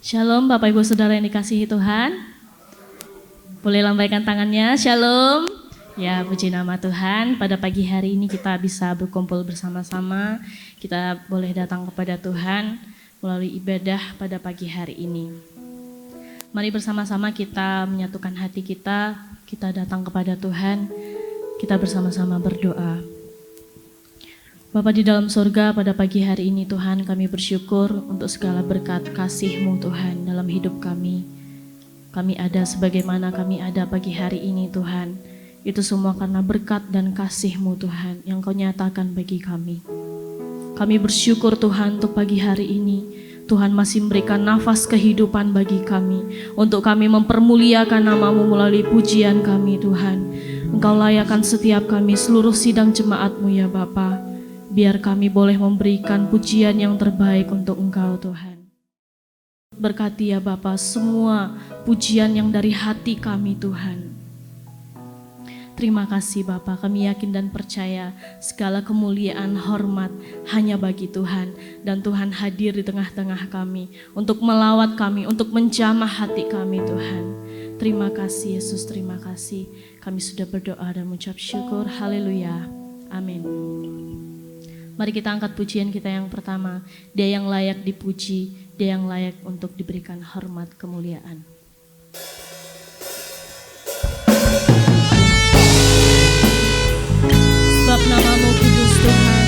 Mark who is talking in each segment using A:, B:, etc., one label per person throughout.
A: Shalom Bapak Ibu Saudara yang dikasihi Tuhan. Boleh lambaikan tangannya, shalom. Ya, puji nama Tuhan, pada pagi hari ini kita bisa berkumpul bersama-sama. Kita boleh datang kepada Tuhan melalui ibadah pada pagi hari ini. Mari bersama-sama kita menyatukan hati kita datang kepada Tuhan, kita bersama-sama berdoa. Bapa di dalam surga, pada pagi hari ini Tuhan, kami bersyukur untuk segala berkat kasih-Mu Tuhan dalam hidup kami. Kami ada sebagaimana kami ada pagi hari ini Tuhan. Itu semua karena berkat dan kasih-Mu Tuhan yang Kau nyatakan bagi kami. Kami bersyukur Tuhan untuk pagi hari ini. Tuhan masih memberikan nafas kehidupan bagi kami. Untuk kami mempermuliakan nama-Mu melalui pujian kami Tuhan. Engkau layakkan setiap kami seluruh sidang jemaat-Mu ya Bapa. Biar kami boleh memberikan pujian yang terbaik untuk Engkau Tuhan. Berkati ya Bapa semua pujian yang dari hati kami Tuhan. Terima kasih Bapa, kami yakin dan percaya segala kemuliaan, hormat hanya bagi Tuhan. Dan Tuhan hadir di tengah-tengah kami untuk melawat kami, untuk menjamah hati kami Tuhan. Terima kasih Yesus, terima kasih. Kami sudah berdoa dan mengucap syukur, haleluya, amin. Mari kita angkat pujian kita yang pertama. Dia yang layak dipuji, Dia yang layak untuk diberikan hormat kemuliaan. Sebab nama-Mu kudus Tuhan,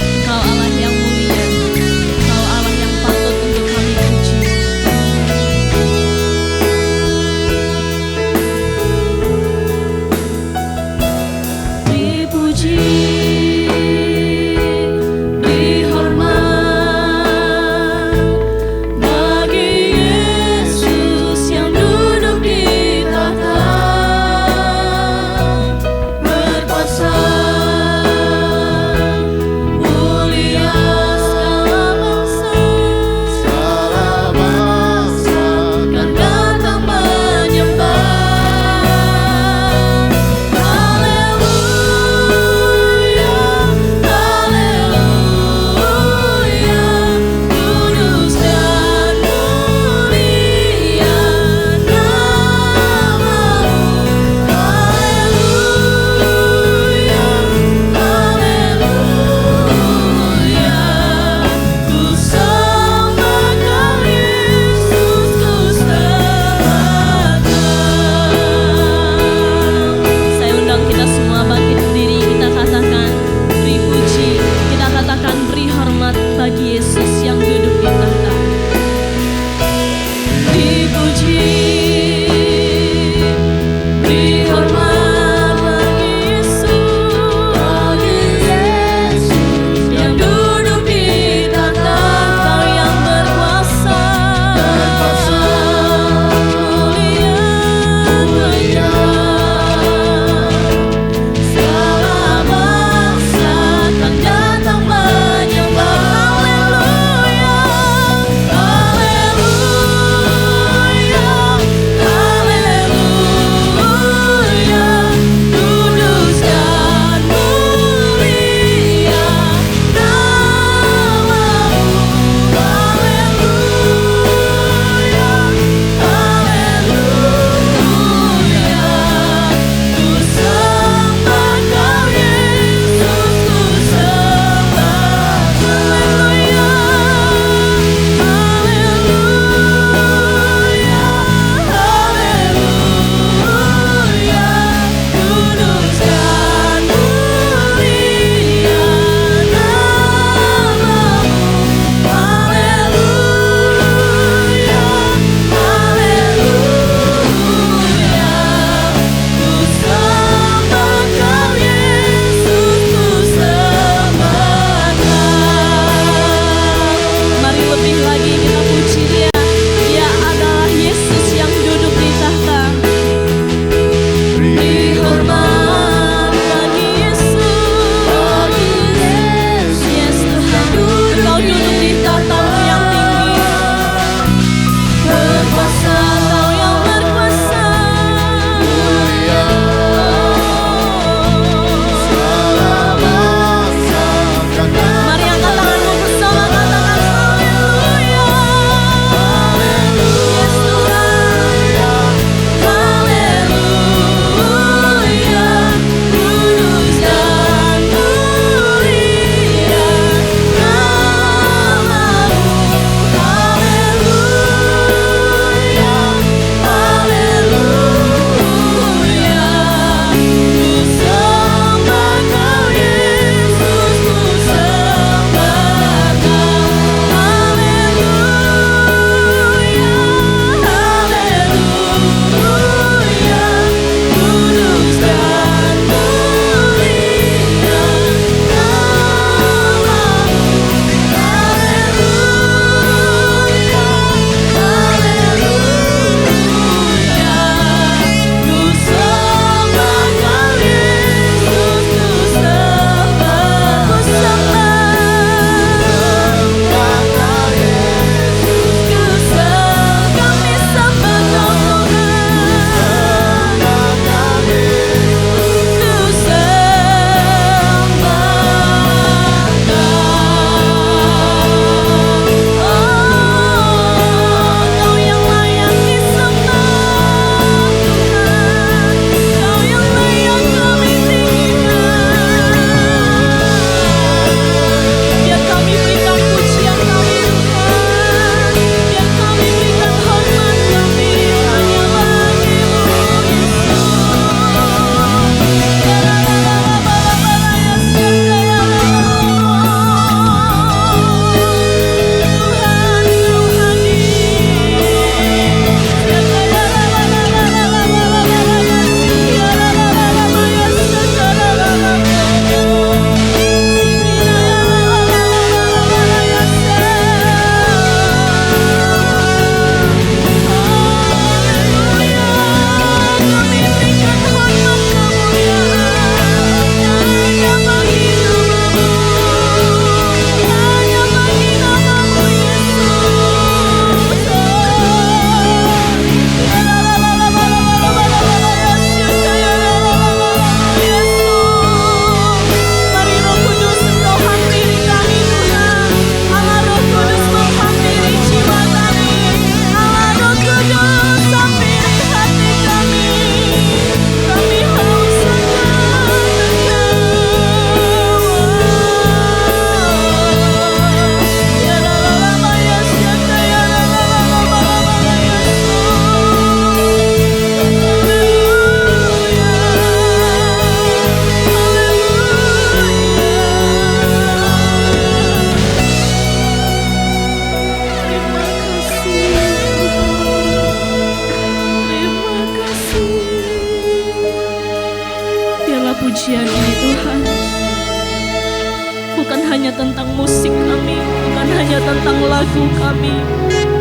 A: Engkau Allah yang mulia, Engkau Allah yang patut untuk kami puji. Dipuji, dihormat bagi Yesus. musik kami, bukan hanya tentang lagu kami,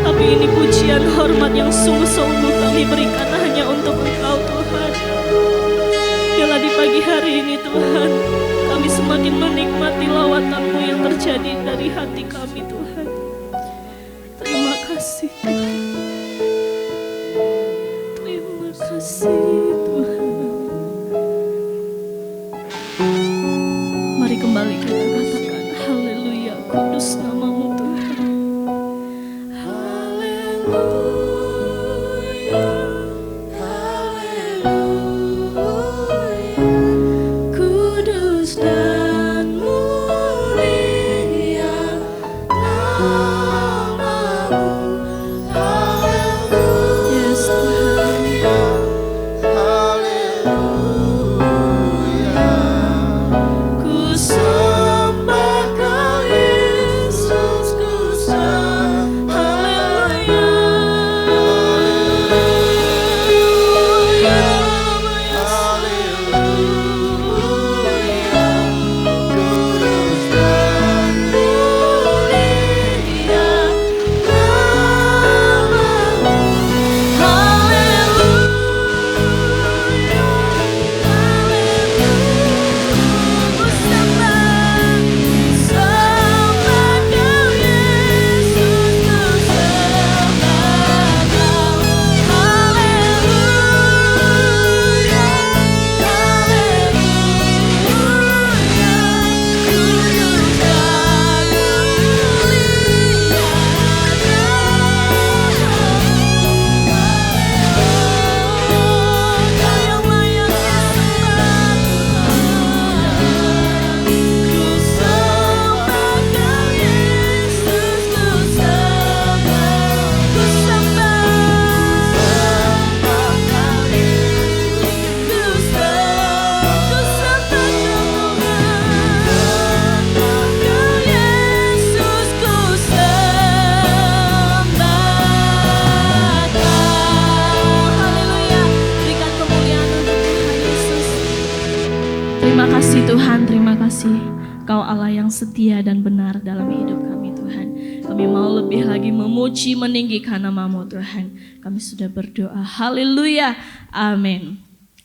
A: tapi ini pujian hormat yang sungguh-sungguh kami berikan hanya untuk Engkau Tuhan. Biarlah di pagi hari ini Tuhan, kami semakin menikmati lawatan-Mu yang terjadi dari hati kami Tuhan. Terima kasih Tuhan. Terima kasih Tuhan. Mari kembali kita katakan haleluya, kudus nama-Mu Tuhan. Haleluya, haleluya, kudus dan mulia nama-Mu. Haleluya, yes Tuhan. Terima kasih Tuhan, terima kasih. Kau Allah yang setia dan benar dalam hidup kami Tuhan. Kami mau lebih lagi memuji, meninggikan nama-Mu Tuhan. Kami sudah berdoa, haleluya, amin.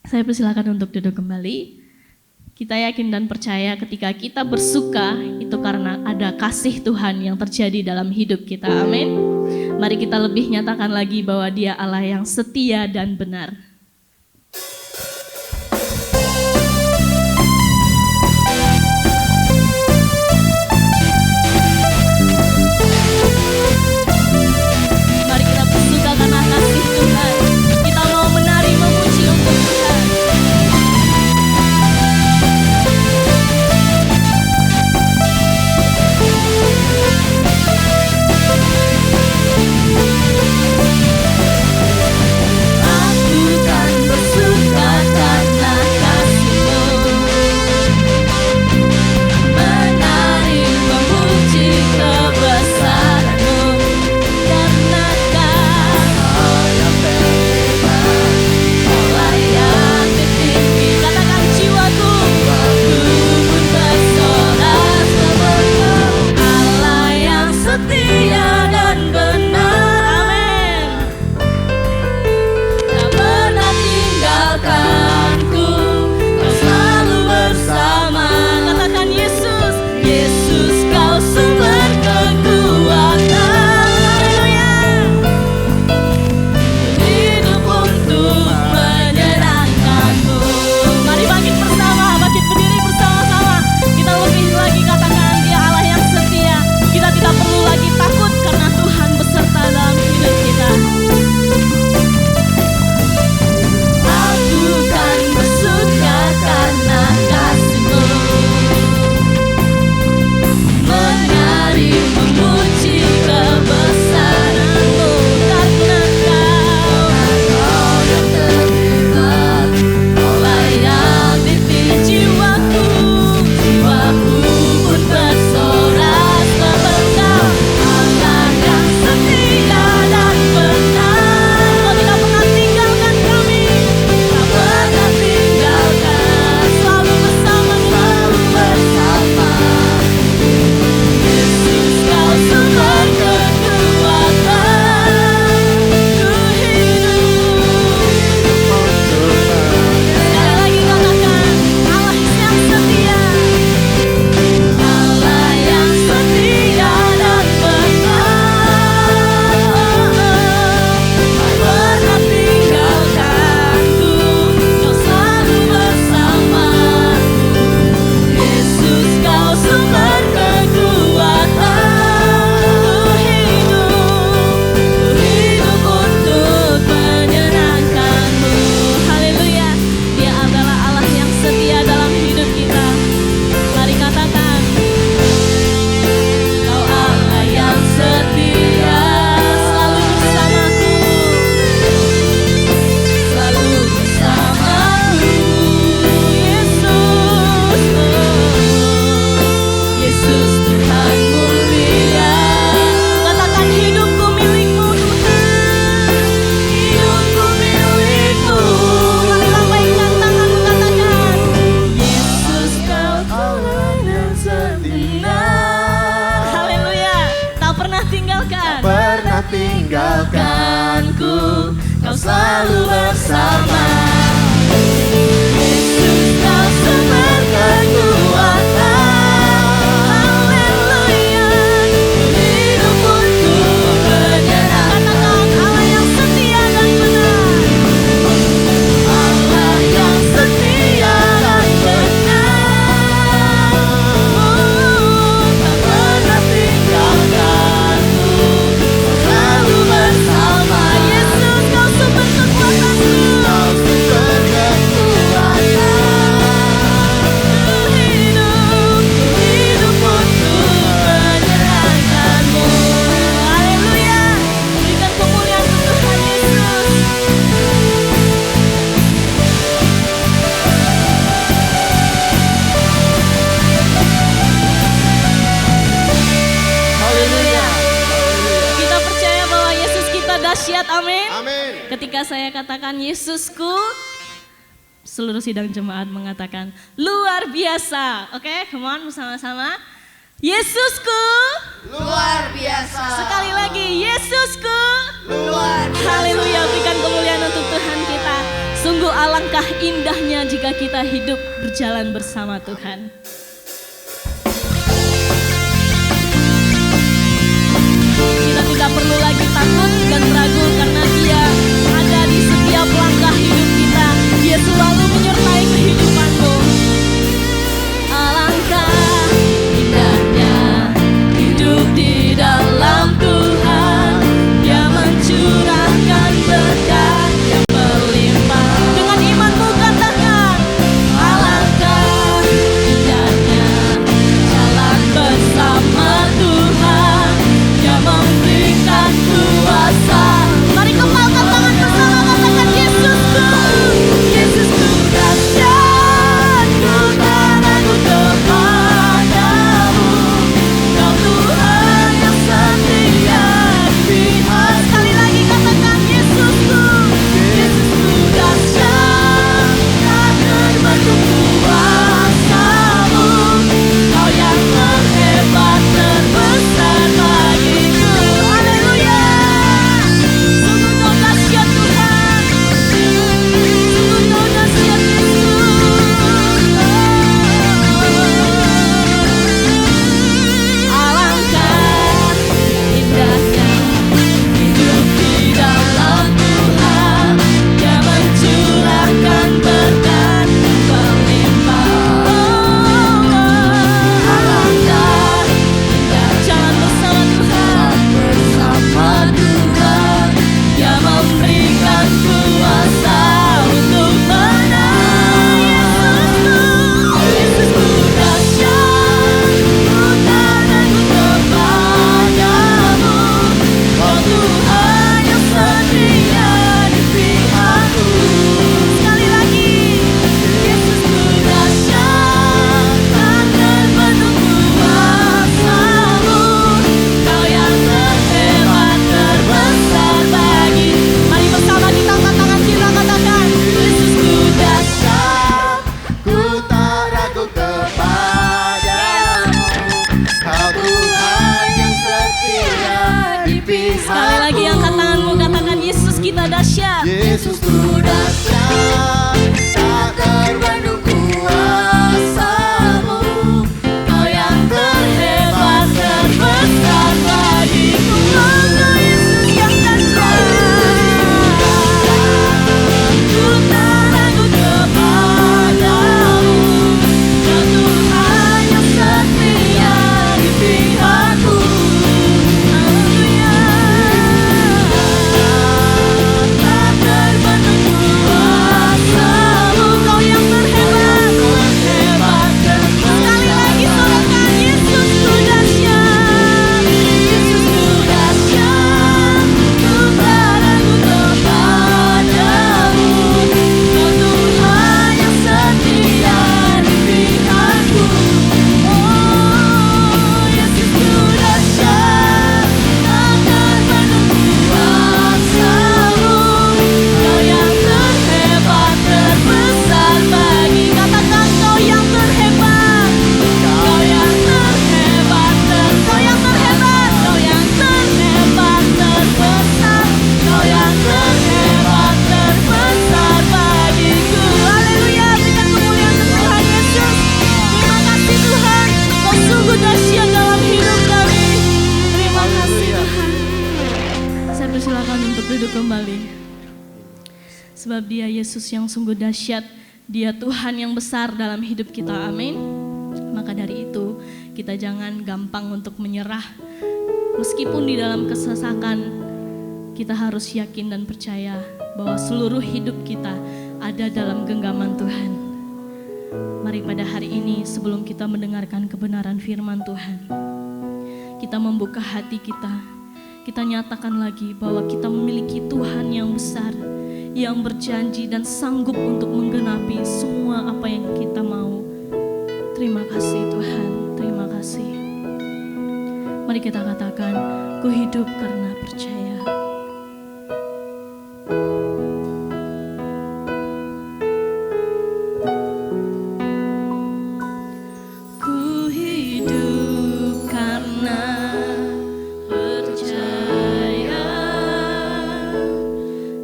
A: Saya persilakan untuk duduk kembali. Kita yakin dan percaya ketika kita bersuka itu karena ada kasih Tuhan yang terjadi dalam hidup kita, amin. Mari kita lebih nyatakan lagi bahwa Dia Allah yang setia dan benar.
B: selalu bersama. Yesus kau sumber kekuatan, haleluya, hidup untuk penyerang. Katakan Allah yang setia dan benar, Allah yang setia dan benar, tak pernah tinggalkanku, selalu bersama. Yesus kau sumber kekuatanku, kau sumber kekuatan, hidup untuk menyenangkanmu. Haleluya, berikan kemuliaan untuk Tuhan Yesus. Haleluya. Kita percaya bahwa Yesus kita dahsyat, amin.
C: Amin.
B: Ketika saya katakan Yesusku, seluruh sidang jemaat mengatakan luar biasa. Oke, come on bersama-sama. Yesusku
C: Luar biasa.
B: sekali lagi, Yesusku
C: Luar biasa.
B: haleluya. Berikan kemuliaan untuk Tuhan kita. Sungguh alangkah indahnya jika kita hidup berjalan bersama Tuhan. Kita tidak perlu lagi takut dan ragu karena Dia ada di setiap langkah hidup kita. Dia selalu menyertai kehidupanmu. Alangkah indahnya hidup di dalam Tuhan. Dia mencurahkan berkat yang berlimpah. Dengan imanmu katakan, alangkah indahnya jalan bersama Tuhan. Dia memberikan kuasa. Mari kepalkan tangan bersama, katakan Yesusku, Yesusku dahsyat, ku tak ragu kepadamu. Kau Tuhan yang setia di pihak. Sekali lagi katakan Yesusku, Yesusku dahsyat, tak terbentuk kuasamu. Kau yang terhebat, terbesar bagiku. Haleluya. Sungguh kau dahsyat Tuhan, sungguh kau dahsyat Yesus. Alangkah indahnya hidup di dalam Tuhan. Dia mencurahkan berkat berlimpah. Alangkah indah jalan bersama Tuhan. Dia memberikan kuasa untuk menang. Yesusku dahsyat, ku tak ragu kepadamu. Kau Tuhan yang setia di pihakku. Sekali lagi, Yesusku dahsyat, tak terbentuk kuasamu. Kau yang terhebat, terbesar bagi. Mari bersama kita angkat tangan kita, katakan Yesusku dahsyat.
C: Ku tak ragu kepadamu. Kau Tuhan yang setia di pihakku.
B: Sekali lagi angkat tanganmu, katakan Yesus kita dahsyat.
C: Yesusku dahsyat, tak terbendung kuasamu.
B: Kau yang terhebat, terbesar bagiku. Oh, Yesus yang dahsyat. Ku tak ragu kepadamu. Kau Tuhan yang setia di pihakku. Haleluya. Tak terbentuk kuasa.
A: dipersilakan untuk duduk kembali. Sebab Dia Yesus yang sungguh dahsyat, Dia Tuhan yang besar dalam hidup kita, amin. Maka dari itu kita jangan gampang untuk menyerah. Meskipun di dalam kesesakan, kita harus yakin dan percaya bahwa seluruh hidup kita ada dalam genggaman Tuhan. Mari pada hari ini sebelum kita mendengarkan kebenaran firman Tuhan, kita membuka hati kita nyatakan lagi bahwa kita memiliki Tuhan yang besar, yang berjanji dan sanggup untuk menggenapi semua apa yang kita mau. Terima kasih Tuhan, terima kasih. Mari kita katakan, ku hidup karena percaya. Ku hidup karena percaya,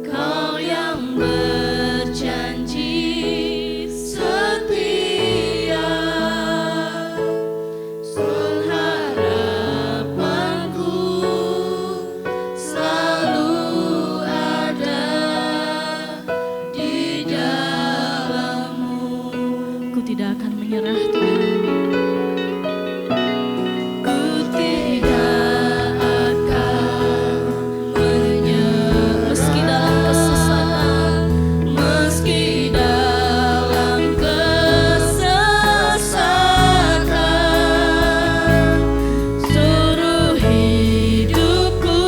A: Kau yang berjanji setia. Pengharapanku selalu ada di dalam-Mu. Ku tidak akan menyerah Tuhan. Ku tidak akan menyerah meski dalam kesesakan, meski dalam kesesakan. Seluruh hidupku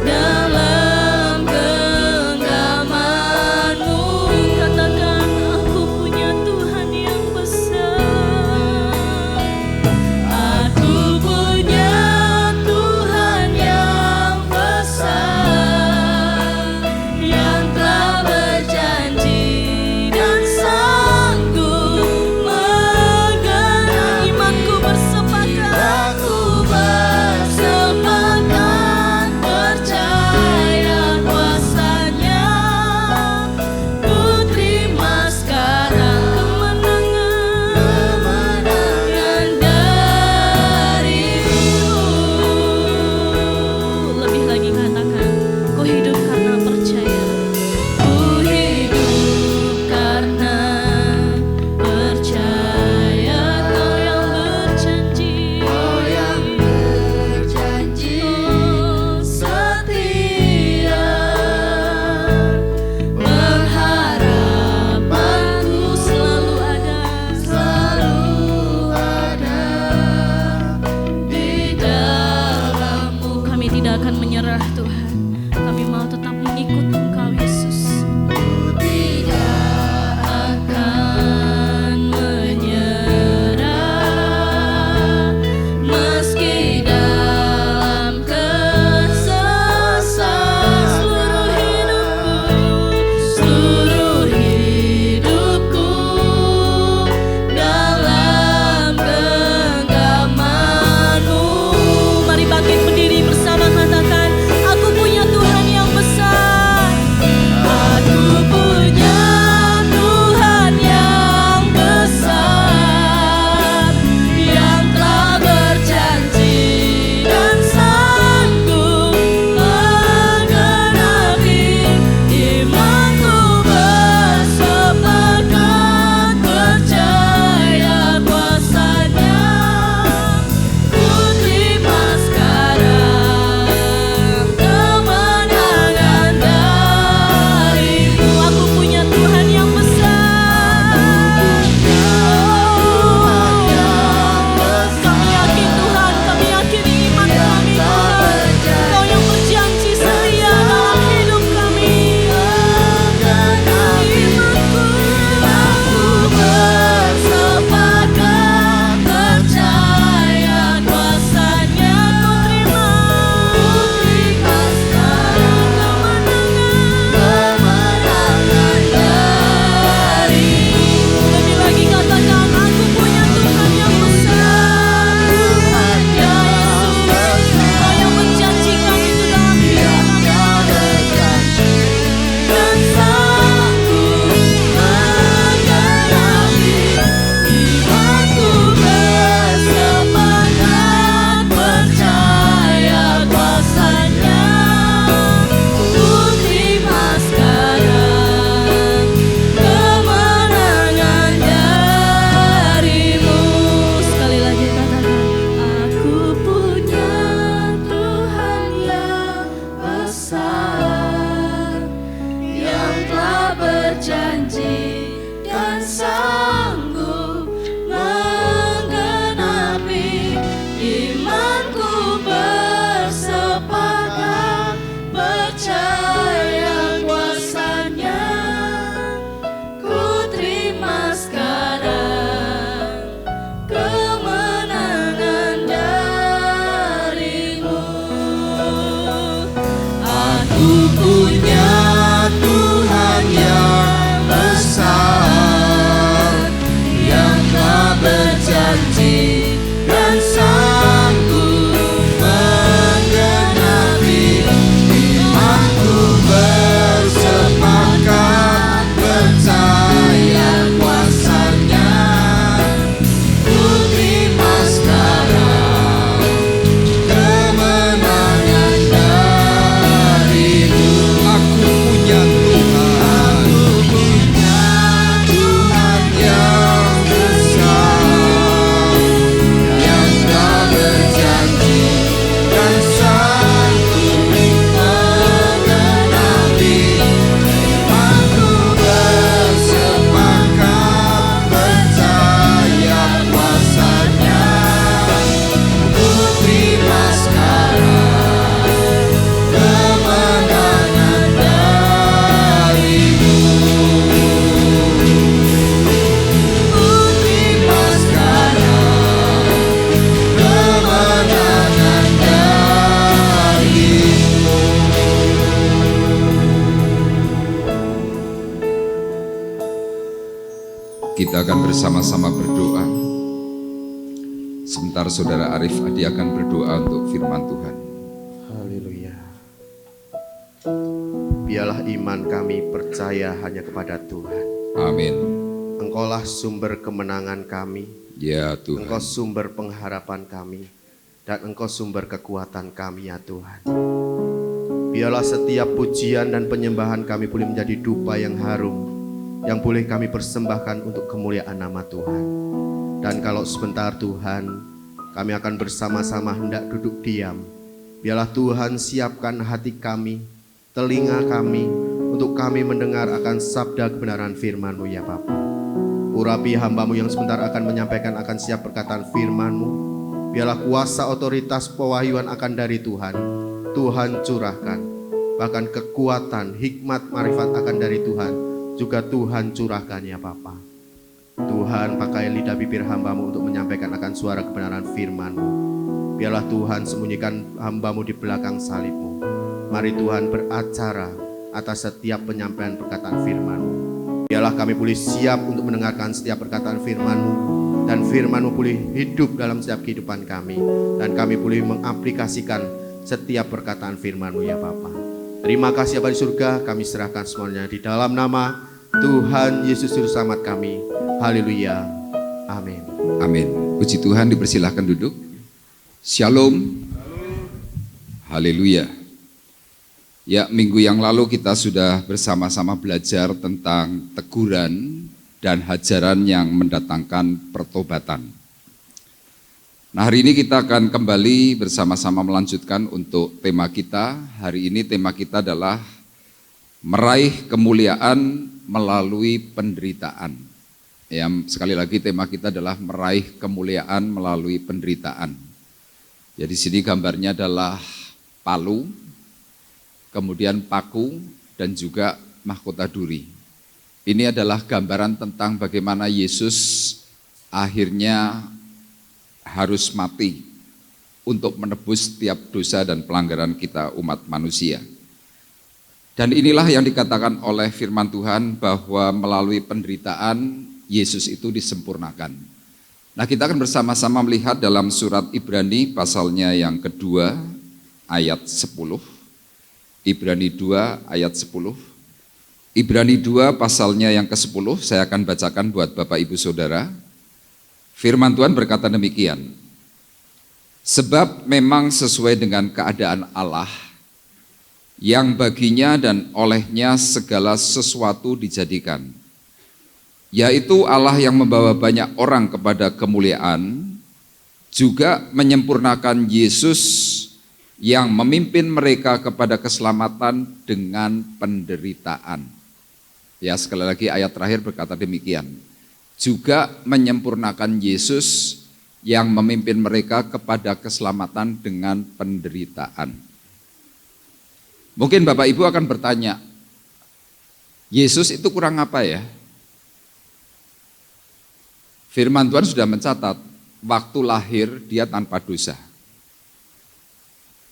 A: dalam genggaman-Mu. Katakan, aku punya Tuhan yang besar. Aku punya Tuhan yang besar, yang telah berjanji dan sanggup menggenapi. Imanku bersepakat, percaya kuasa-Nya. Ku terima sekarang kemenangan dari-Mu. Lebih lagi katakan, ku hidup karena percaya. Ku hidup karena percaya, Kau yang berjanji, setia. Pengharapanku selalu ada di dalam-Mu. Kami tidak akan menyerah Tuhan. Kami mau tetap mengikut Engkau Yesus. Tidak akan menyerah meski dalam kesesakan. Seluruh hidupku dalam genggaman-Mu. Mari bangkit berdiri bersama, katakan, aku punya Tuhan yang besar.
C: punya Tuhan yang besar, yang telah berjanji dan sanggup menggenapi. Imanku bersepakat percaya kuasanya. Ku terima sekarang kemenangan darimu. Aku punya Tuhan, aku punya Tuhan yang besar, yang telah berjanji dan sanggup menggenapi. Imanku bersepakat percaya kuasanya. Ku terima sekarang kemenangan darimu. Ku terima sekarang kemenangan darimu.
D: Kita akan bersama-sama berdoa. Sebentar Saudara Arif Adi akan berdoa untuk firman Tuhan.
E: Haleluya. Biarlah iman kami percaya hanya kepada Tuhan.
D: Amin.
E: Engkaulah sumber kemenangan kami,
D: Ya Tuhan.
E: Engkau sumber pengharapan kami, dan Engkau sumber kekuatan kami ya Tuhan. Biarlah setiap pujian dan penyembahan kami boleh menjadi dupa yang harum, yang boleh kami persembahkan untuk kemuliaan nama Tuhan. Dan kalau sebentar Tuhan, kami akan bersama-sama hendak duduk diam. Biarlah Tuhan siapkan hati kami, telinga kami, untuk kami mendengar akan sabda kebenaran firman-Mu ya Bapa. Urapi hamba-Mu yang sebentar akan menyampaikan akan siap perkataan firman-Mu. Biarlah kuasa otoritas pewahyuan akan dari Tuhan. Tuhan curahkan. Bahkan kekuatan, hikmat, marifat akan dari Tuhan. Juga Tuhan curahkan ya Bapa. Tuhan pakai lidah bibir hamba-Mu untuk menyampaikan akan suara kebenaran firman-Mu. Biarlah Tuhan sembunyikan hamba-Mu di belakang salib-Mu. Mari Tuhan beracara atas setiap penyampaian perkataan firman-Mu. Biarlah kami boleh siap untuk mendengarkan setiap perkataan firman-Mu. Dan firman-Mu boleh hidup dalam setiap kehidupan kami. Dan kami boleh mengaplikasikan setiap perkataan firman-Mu ya Bapa. Terima kasih Bapa di surga, kami serahkan semuanya di dalam nama Tuhan Yesus Juru Selamat kami. Haleluya. Amin.
D: Amin. Puji Tuhan, dipersilahkan duduk. Shalom. Haleluya. Ya, minggu yang lalu kita sudah bersama-sama belajar tentang teguran dan hajaran yang mendatangkan pertobatan. Nah, hari ini kita akan kembali bersama-sama melanjutkan untuk tema kita. Hari ini tema kita adalah meraih kemuliaan melalui penderitaan. Ya, sekali lagi tema kita adalah meraih kemuliaan melalui penderitaan. Ya, di sini gambarnya adalah palu, kemudian paku, dan juga mahkota duri. Ini adalah gambaran tentang bagaimana Yesus akhirnya harus mati untuk menebus setiap dosa dan pelanggaran kita umat manusia. Dan inilah yang dikatakan oleh firman Tuhan bahwa melalui penderitaan Yesus itu disempurnakan. Nah, kita akan bersama-sama melihat dalam surat Ibrani pasalnya yang kedua ayat 10. Ibrani 2 ayat 10. Ibrani 2 pasalnya yang ke-10 saya akan bacakan buat Bapak Ibu Saudara. Firman Tuhan berkata demikian, sebab memang sesuai dengan keadaan Allah, yang baginya dan olehnya segala sesuatu dijadikan, yaitu Allah yang membawa banyak orang kepada kemuliaan, juga menyempurnakan Yesus yang memimpin mereka kepada keselamatan dengan penderitaan. Ya, sekali lagi ayat terakhir berkata demikian. Juga menyempurnakan Yesus yang memimpin mereka kepada keselamatan dengan penderitaan. Mungkin Bapak Ibu akan bertanya, Yesus itu kurang apa ya? Firman Tuhan sudah mencatat, waktu lahir dia tanpa dosa.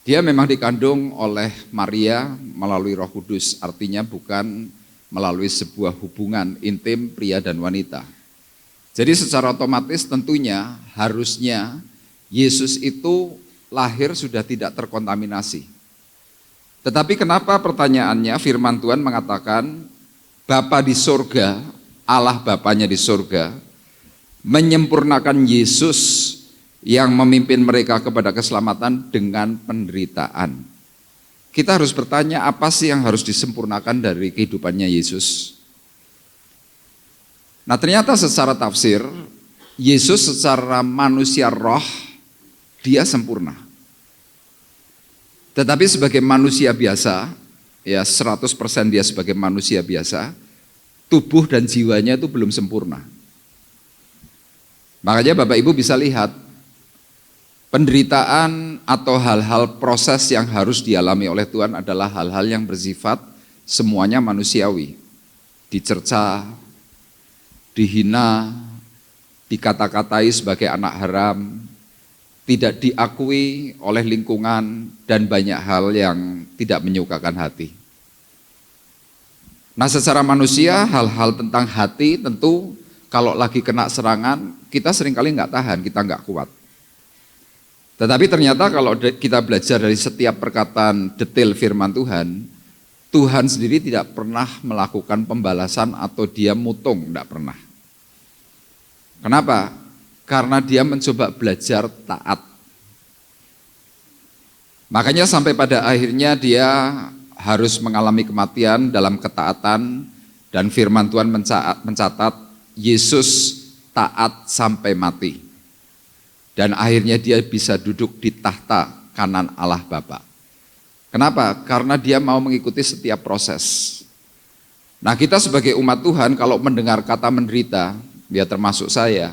D: Dia memang dikandung oleh Maria, melalui Roh Kudus, artinya bukan melalui sebuah hubungan intim pria dan wanita. Jadi secara otomatis tentunya harusnya Yesus itu lahir sudah tidak terkontaminasi. Tetapi kenapa pertanyaannya firman Tuhan mengatakan Bapa di sorga, Allah Bapanya di sorga, menyempurnakan Yesus yang memimpin mereka kepada keselamatan dengan penderitaan. Kita harus bertanya apa sih yang harus disempurnakan dari kehidupannya Yesus? Nah ternyata secara tafsir, Yesus secara manusia roh, dia sempurna. Tetapi sebagai manusia biasa, ya 100% dia sebagai manusia biasa, tubuh dan jiwanya itu belum sempurna. Makanya Bapak Ibu bisa lihat, penderitaan atau hal-hal proses yang harus dialami oleh Tuhan adalah hal-hal yang bersifat semuanya manusiawi. Dicerca, dihina, dikata-katai sebagai anak haram, tidak diakui oleh lingkungan, dan banyak hal yang tidak menyukakan hati. Nah secara manusia hal-hal tentang hati tentu kalau lagi kena serangan kita seringkali nggak tahan, kita nggak kuat. Tetapi ternyata kalau kita belajar dari setiap perkataan detail firman Tuhan, Tuhan sendiri tidak pernah melakukan pembalasan atau dia mutung, tidak pernah. Kenapa? Karena dia mencoba belajar taat. Makanya sampai pada akhirnya dia harus mengalami kematian dalam ketaatan, dan firman Tuhan mencatat Yesus taat sampai mati. Dan akhirnya dia bisa duduk di tahta kanan Allah Bapa. Kenapa? Karena dia mau mengikuti setiap proses. Nah kita sebagai umat Tuhan kalau mendengar kata menderita, ya termasuk saya,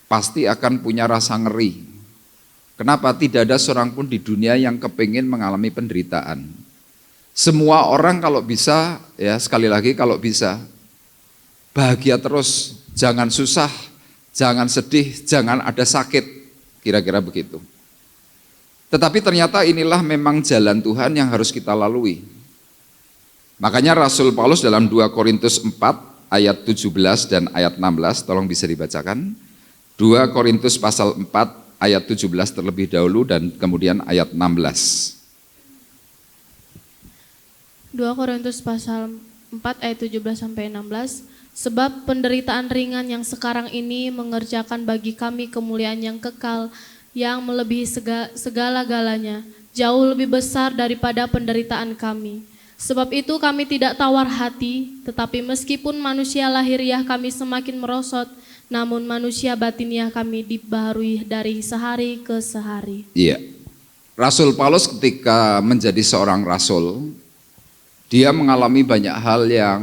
D: pasti akan punya rasa ngeri. Kenapa? Tidak ada seorang pun di dunia yang kepingin mengalami penderitaan. Semua orang kalau bisa, ya sekali lagi kalau bisa, bahagia terus, jangan susah, jangan sedih, jangan ada sakit, kira-kira begitu. Tetapi ternyata inilah memang jalan Tuhan yang harus kita lalui. Makanya Rasul Paulus dalam 2 Korintus 4 ayat 17 dan ayat 16, tolong bisa dibacakan. 2 Korintus pasal 4 ayat 17 terlebih dahulu dan kemudian ayat 16.
F: 2 Korintus pasal 4 ayat 17 sampai 16. Sebab penderitaan ringan yang sekarang ini mengerjakan bagi kami kemuliaan yang kekal, yang melebihi segala-galanya, jauh lebih besar daripada penderitaan kami. Sebab itu kami tidak tawar hati, tetapi meskipun manusia lahiriah kami semakin merosot, namun manusia batiniah kami dibaharui dari sehari ke sehari.
D: Iya, Rasul Paulus ketika menjadi seorang rasul, dia mengalami banyak hal yang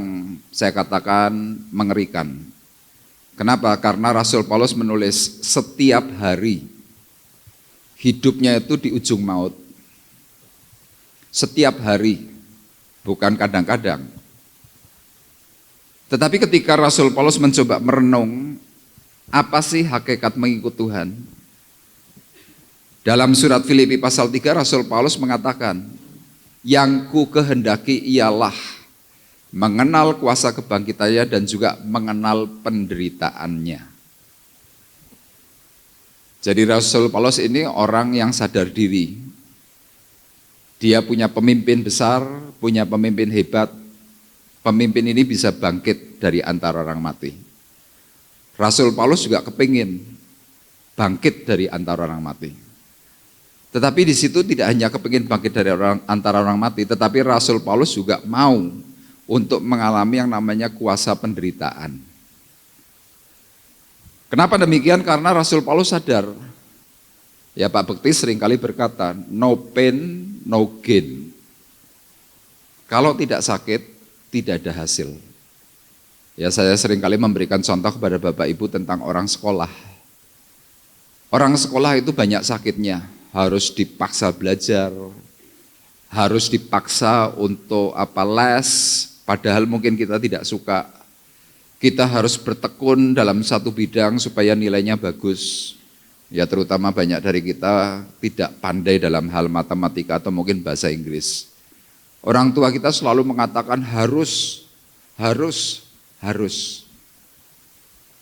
D: saya katakan mengerikan. Kenapa? Karena Rasul Paulus menulis setiap hari hidupnya itu di ujung maut. Setiap hari, bukan kadang-kadang. Tetapi ketika Rasul Paulus mencoba merenung, apa sih hakikat mengikut Tuhan? Dalam surat Filipi pasal 3 Rasul Paulus mengatakan, yang ku kehendaki ialah mengenal kuasa kebangkitannya dan juga mengenal penderitaannya. Jadi Rasul Paulus ini orang yang sadar diri. Dia punya pemimpin besar, punya pemimpin hebat. Pemimpin ini bisa bangkit dari antara orang mati. Rasul Paulus juga kepingin bangkit dari antara orang mati. Tetapi di situ tidak hanya kepingin bangkit dari antara orang mati, tetapi Rasul Paulus juga mau untuk mengalami yang namanya kuasa penderitaan. Kenapa demikian? Karena Rasul Paulus sadar, ya Pak Bekti seringkali berkata, no pain, no gain. Kalau tidak sakit, tidak ada hasil. Ya saya seringkali memberikan contoh kepada Bapak Ibu tentang orang sekolah. Orang sekolah itu banyak sakitnya, harus dipaksa belajar, harus dipaksa untuk les, padahal mungkin kita tidak suka. Kita harus bertekun dalam satu bidang supaya nilainya bagus. Ya terutama banyak dari kita tidak pandai dalam hal matematika atau mungkin bahasa Inggris. Orang tua kita selalu mengatakan harus.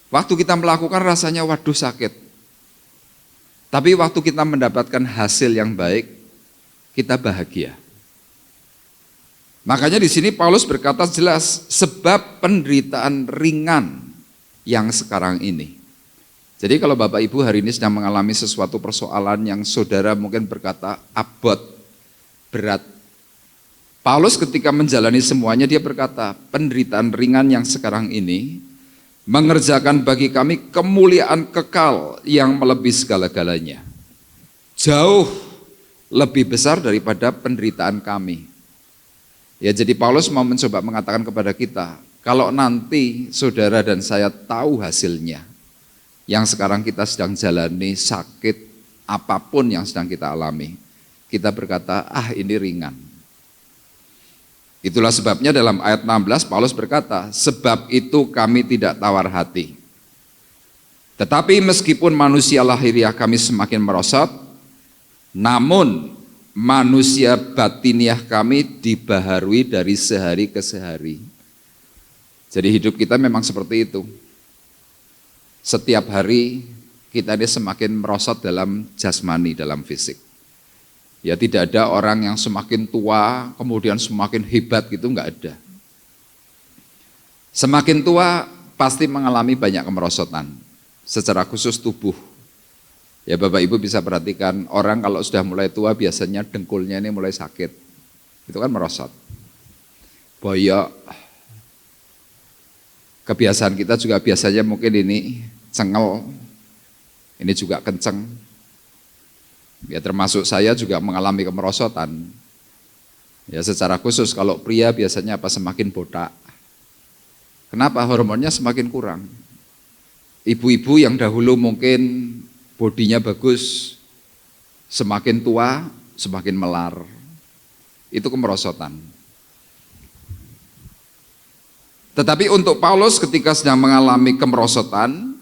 D: Waktu kita melakukan rasanya waduh sakit. Tapi waktu kita mendapatkan hasil yang baik, kita bahagia. Makanya di sini Paulus berkata jelas, sebab penderitaan ringan yang sekarang ini. Jadi kalau Bapak Ibu hari ini sedang mengalami sesuatu persoalan yang saudara mungkin berkata abot, berat. Paulus ketika menjalani semuanya dia berkata, penderitaan ringan yang sekarang ini mengerjakan bagi kami kemuliaan kekal yang melebihi segala-galanya. Jauh lebih besar daripada penderitaan kami. Ya, jadi Paulus mau mencoba mengatakan kepada kita, kalau nanti saudara dan saya tahu hasilnya, yang sekarang kita sedang jalani sakit, apapun yang sedang kita alami, kita berkata, ini ringan. Itulah sebabnya dalam ayat 16 Paulus berkata, sebab itu kami tidak tawar hati. Tetapi meskipun manusia lahiriah kami semakin merosot, namun manusia batiniah kami dibaharui dari sehari ke sehari. Jadi hidup kita memang seperti itu. Setiap hari kita ini semakin merosot dalam jasmani, dalam fisik. Ya tidak ada orang yang semakin tua kemudian semakin hebat gitu, enggak ada. Semakin tua pasti mengalami banyak kemerosotan, secara khusus tubuh. Ya Bapak Ibu bisa perhatikan orang kalau sudah mulai tua biasanya dengkulnya ini mulai sakit, itu kan merosot. Boyok. Kebiasaan kita juga biasanya mungkin ini cengel, ini juga kenceng. Ya termasuk saya juga mengalami kemerosotan. Ya secara khusus kalau pria biasanya semakin botak. Kenapa? Hormonnya semakin kurang. Ibu-ibu yang dahulu mungkin bodinya bagus, semakin tua semakin melar. Itu kemerosotan. Tetapi untuk Paulus ketika sedang mengalami kemerosotan,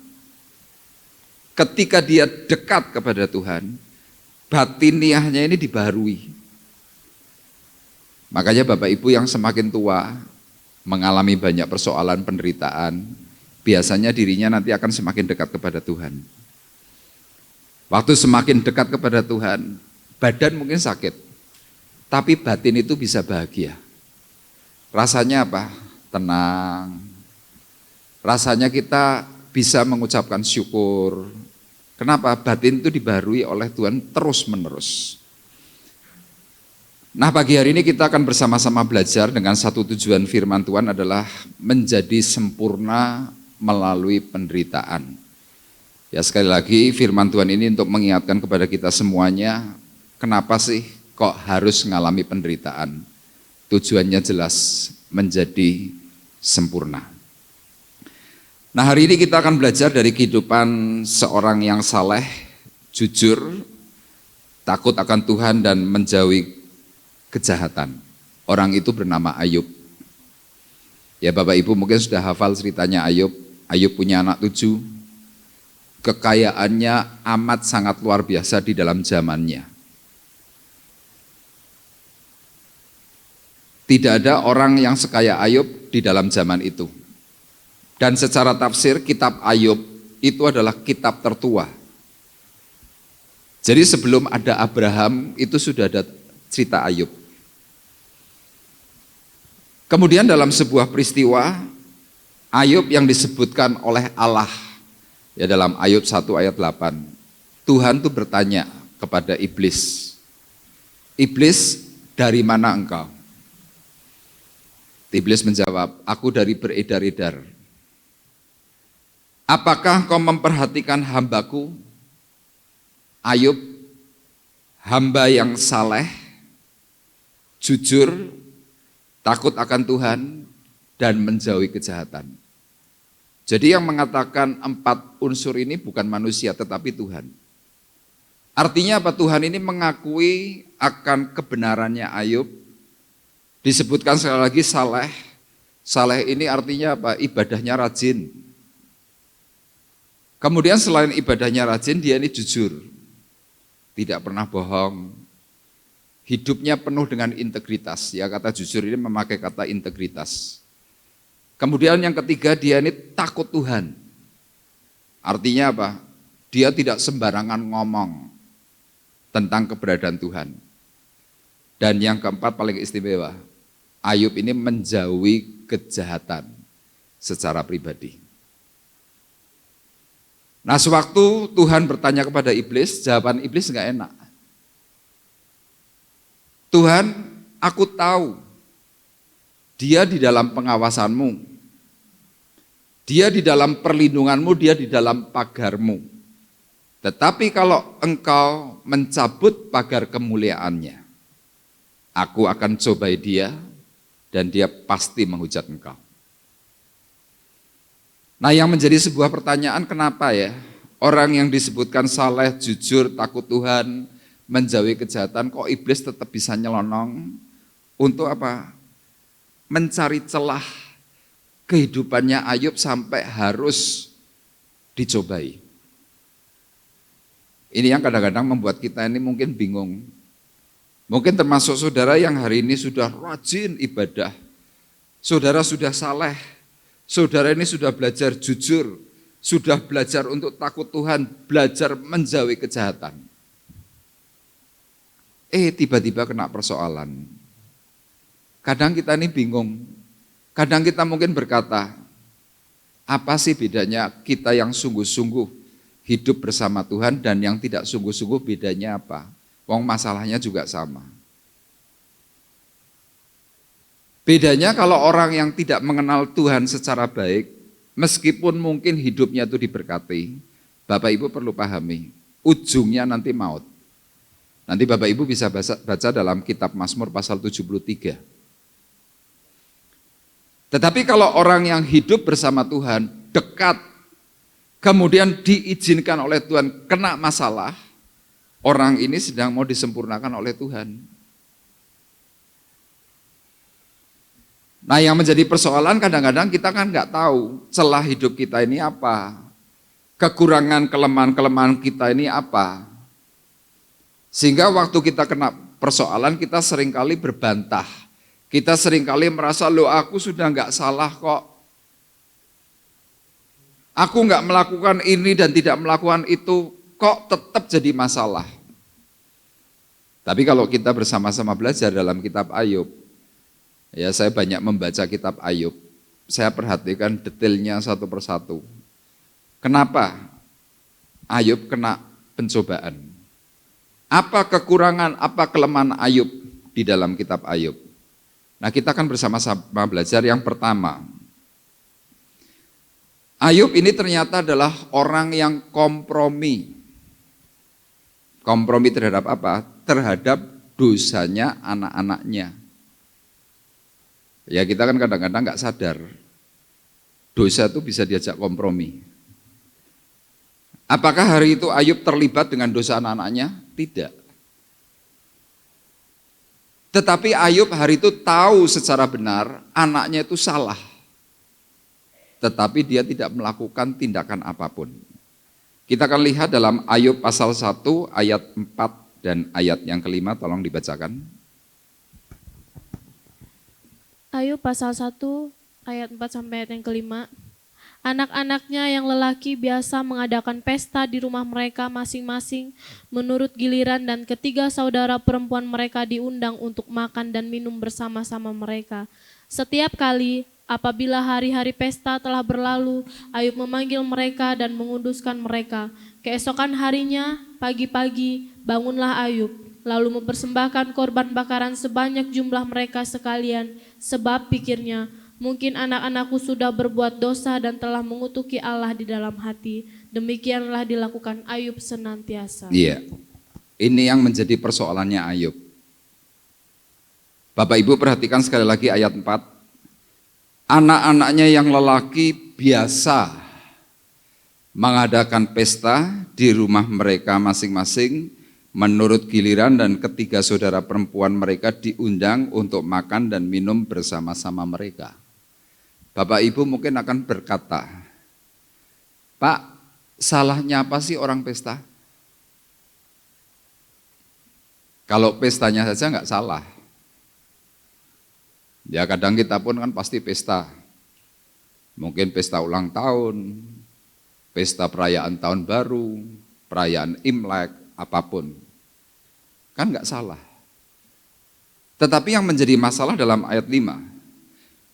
D: ketika dia dekat kepada Tuhan, batiniahnya ini dibaharui. Makanya Bapak Ibu yang semakin tua mengalami banyak persoalan penderitaan, biasanya dirinya nanti akan semakin dekat kepada Tuhan. Waktu semakin dekat kepada Tuhan, badan mungkin sakit, tapi batin itu bisa bahagia. Rasanya apa? Tenang. Rasanya kita bisa mengucapkan syukur. Kenapa? Batin itu dibaharui oleh Tuhan terus-menerus. Nah pagi hari ini kita akan bersama-sama belajar dengan satu tujuan firman Tuhan adalah menjadi sempurna melalui penderitaan. Ya sekali lagi firman Tuhan ini untuk mengingatkan kepada kita semuanya, kenapa sih kok harus mengalami penderitaan? Tujuannya jelas, menjadi sempurna. Nah hari ini kita akan belajar dari kehidupan seorang yang saleh, jujur, takut akan Tuhan dan menjauhi kejahatan. Orang itu bernama Ayub. Ya Bapak Ibu mungkin sudah hafal ceritanya Ayub. Ayub punya anak 7. Kekayaannya amat sangat luar biasa di dalam zamannya. Tidak ada orang yang sekaya Ayub di dalam zaman itu. Dan secara tafsir kitab Ayub itu adalah kitab tertua. Jadi sebelum ada Abraham itu sudah ada cerita Ayub. Kemudian dalam sebuah peristiwa Ayub yang disebutkan oleh Allah ya dalam Ayub 1 ayat 8. Tuhan tuh bertanya kepada iblis. Iblis, dari mana engkau? Iblis menjawab, aku dari beredar-edar. Apakah kau memperhatikan hambaku, Ayub, hamba yang saleh, jujur, takut akan Tuhan, dan menjauhi kejahatan. Jadi yang mengatakan 4 unsur ini bukan manusia tetapi Tuhan. Artinya apa? Tuhan ini mengakui akan kebenarannya Ayub. Disebutkan sekali lagi saleh. Saleh ini artinya apa? Ibadahnya rajin. Kemudian selain ibadahnya rajin, dia ini jujur. Tidak pernah bohong. hidupnya penuh dengan integritas. Ya, kata jujur ini memakai kata integritas. Kemudian yang ketiga, dia ini takut Tuhan. Artinya apa? Dia tidak sembarangan ngomong tentang keberadaan Tuhan. Dan yang keempat paling istimewa, Ayub ini menjauhi kejahatan secara pribadi. Nah, sewaktu Tuhan bertanya kepada iblis, jawaban iblis enggak enak. Tuhan, aku tahu dia di dalam pengawasanmu, dia di dalam perlindunganmu, dia di dalam pagarmu. Tetapi kalau engkau mencabut pagar kemuliaannya, aku akan cobai dia dan dia pasti menghujat engkau. Nah, yang menjadi sebuah pertanyaan, kenapa ya orang yang disebutkan saleh, jujur, takut Tuhan, menjauhi kejahatan, kok iblis tetap bisa nyelonong untuk apa? Mencari celah kehidupannya Ayub sampai harus dicobai. Ini yang kadang-kadang membuat kita ini mungkin bingung. Mungkin termasuk saudara yang hari ini sudah rajin ibadah, saudara sudah saleh, saudara ini sudah belajar jujur, sudah belajar untuk takut Tuhan, belajar menjauhi kejahatan. Tiba-tiba kena persoalan. Kadang kita ini bingung, kadang kita mungkin berkata, apa sih bedanya kita yang sungguh-sungguh hidup bersama Tuhan dan yang tidak sungguh-sungguh, bedanya apa? Wong masalahnya juga sama. Bedanya kalau orang yang tidak mengenal Tuhan secara baik, meskipun mungkin hidupnya itu diberkati, Bapak Ibu perlu pahami, ujungnya nanti maut. Nanti Bapak Ibu bisa baca dalam kitab Mazmur pasal 73. Tetapi kalau orang yang hidup bersama Tuhan, dekat, kemudian diizinkan oleh Tuhan kena masalah, orang ini sedang mau disempurnakan oleh Tuhan. Nah, yang menjadi persoalan kadang-kadang kita kan nggak tahu celah hidup kita ini apa, kekurangan, kelemahan kita ini apa. Sehingga waktu kita kena persoalan kita seringkali berbantah, kita seringkali merasa, loh aku sudah nggak salah kok. Aku nggak melakukan ini dan tidak melakukan itu, kok tetap jadi masalah. Tapi kalau kita bersama-sama belajar dalam kitab Ayub, ya saya banyak membaca kitab Ayub, saya perhatikan detailnya satu persatu. Kenapa Ayub kena pencobaan? Apa kekurangan, apa kelemahan Ayub di dalam kitab Ayub? Nah, kita akan bersama-sama belajar yang pertama. Ayub ini ternyata adalah orang yang kompromi. Kompromi terhadap apa? Terhadap dosanya anak-anaknya. Ya, kita kan kadang-kadang nggak sadar. Dosa itu bisa diajak kompromi. Apakah hari itu Ayub terlibat dengan dosa anak-anaknya? Tidak. Tetapi Ayub hari itu tahu secara benar anaknya itu salah. Tetapi dia tidak melakukan tindakan apapun. Kita akan lihat dalam Ayub pasal 1 ayat 4 dan ayat yang kelima, tolong dibacakan.
F: Ayub pasal 1 ayat 4 sampai ayat yang kelima. Anak-anaknya yang lelaki biasa mengadakan pesta di rumah mereka masing-masing menurut giliran, dan ketiga saudara perempuan mereka diundang untuk makan dan minum bersama-sama mereka. Setiap kali apabila hari-hari pesta telah berlalu, Ayub memanggil mereka dan menguduskan mereka. Keesokan harinya, pagi-pagi, bangunlah Ayub, lalu mempersembahkan korban bakaran sebanyak jumlah mereka sekalian, sebab pikirnya, mungkin anak-anakku sudah berbuat dosa dan telah mengutuki Allah di dalam hati. Demikianlah dilakukan Ayub senantiasa.
D: Iya, ini yang menjadi persoalannya Ayub. Bapak Ibu perhatikan sekali lagi ayat 4. Anak-anaknya yang lelaki biasa mengadakan pesta di rumah mereka masing-masing menurut giliran, dan ketiga saudara perempuan mereka diundang untuk makan dan minum bersama-sama mereka. Bapak Ibu mungkin akan berkata, Pak, salahnya apa sih orang pesta? Kalau pestanya saja nggak salah. Ya kadang kita pun kan pasti pesta. Mungkin pesta ulang tahun, pesta perayaan tahun baru, perayaan Imlek, apapun. Kan nggak salah. Tetapi yang menjadi masalah dalam ayat 5,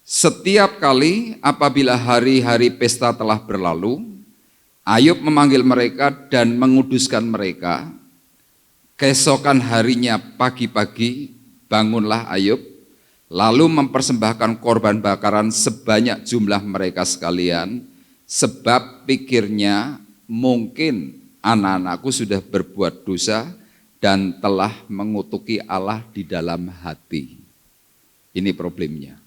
D: setiap kali apabila hari-hari pesta telah berlalu, Ayub memanggil mereka dan menguduskan mereka. Keesokan harinya pagi-pagi bangunlah Ayub, lalu mempersembahkan korban bakaran sebanyak jumlah mereka sekalian, sebab pikirnya mungkin anak-anakku sudah berbuat dosa dan telah mengutuki Allah di dalam hati. Ini problemnya.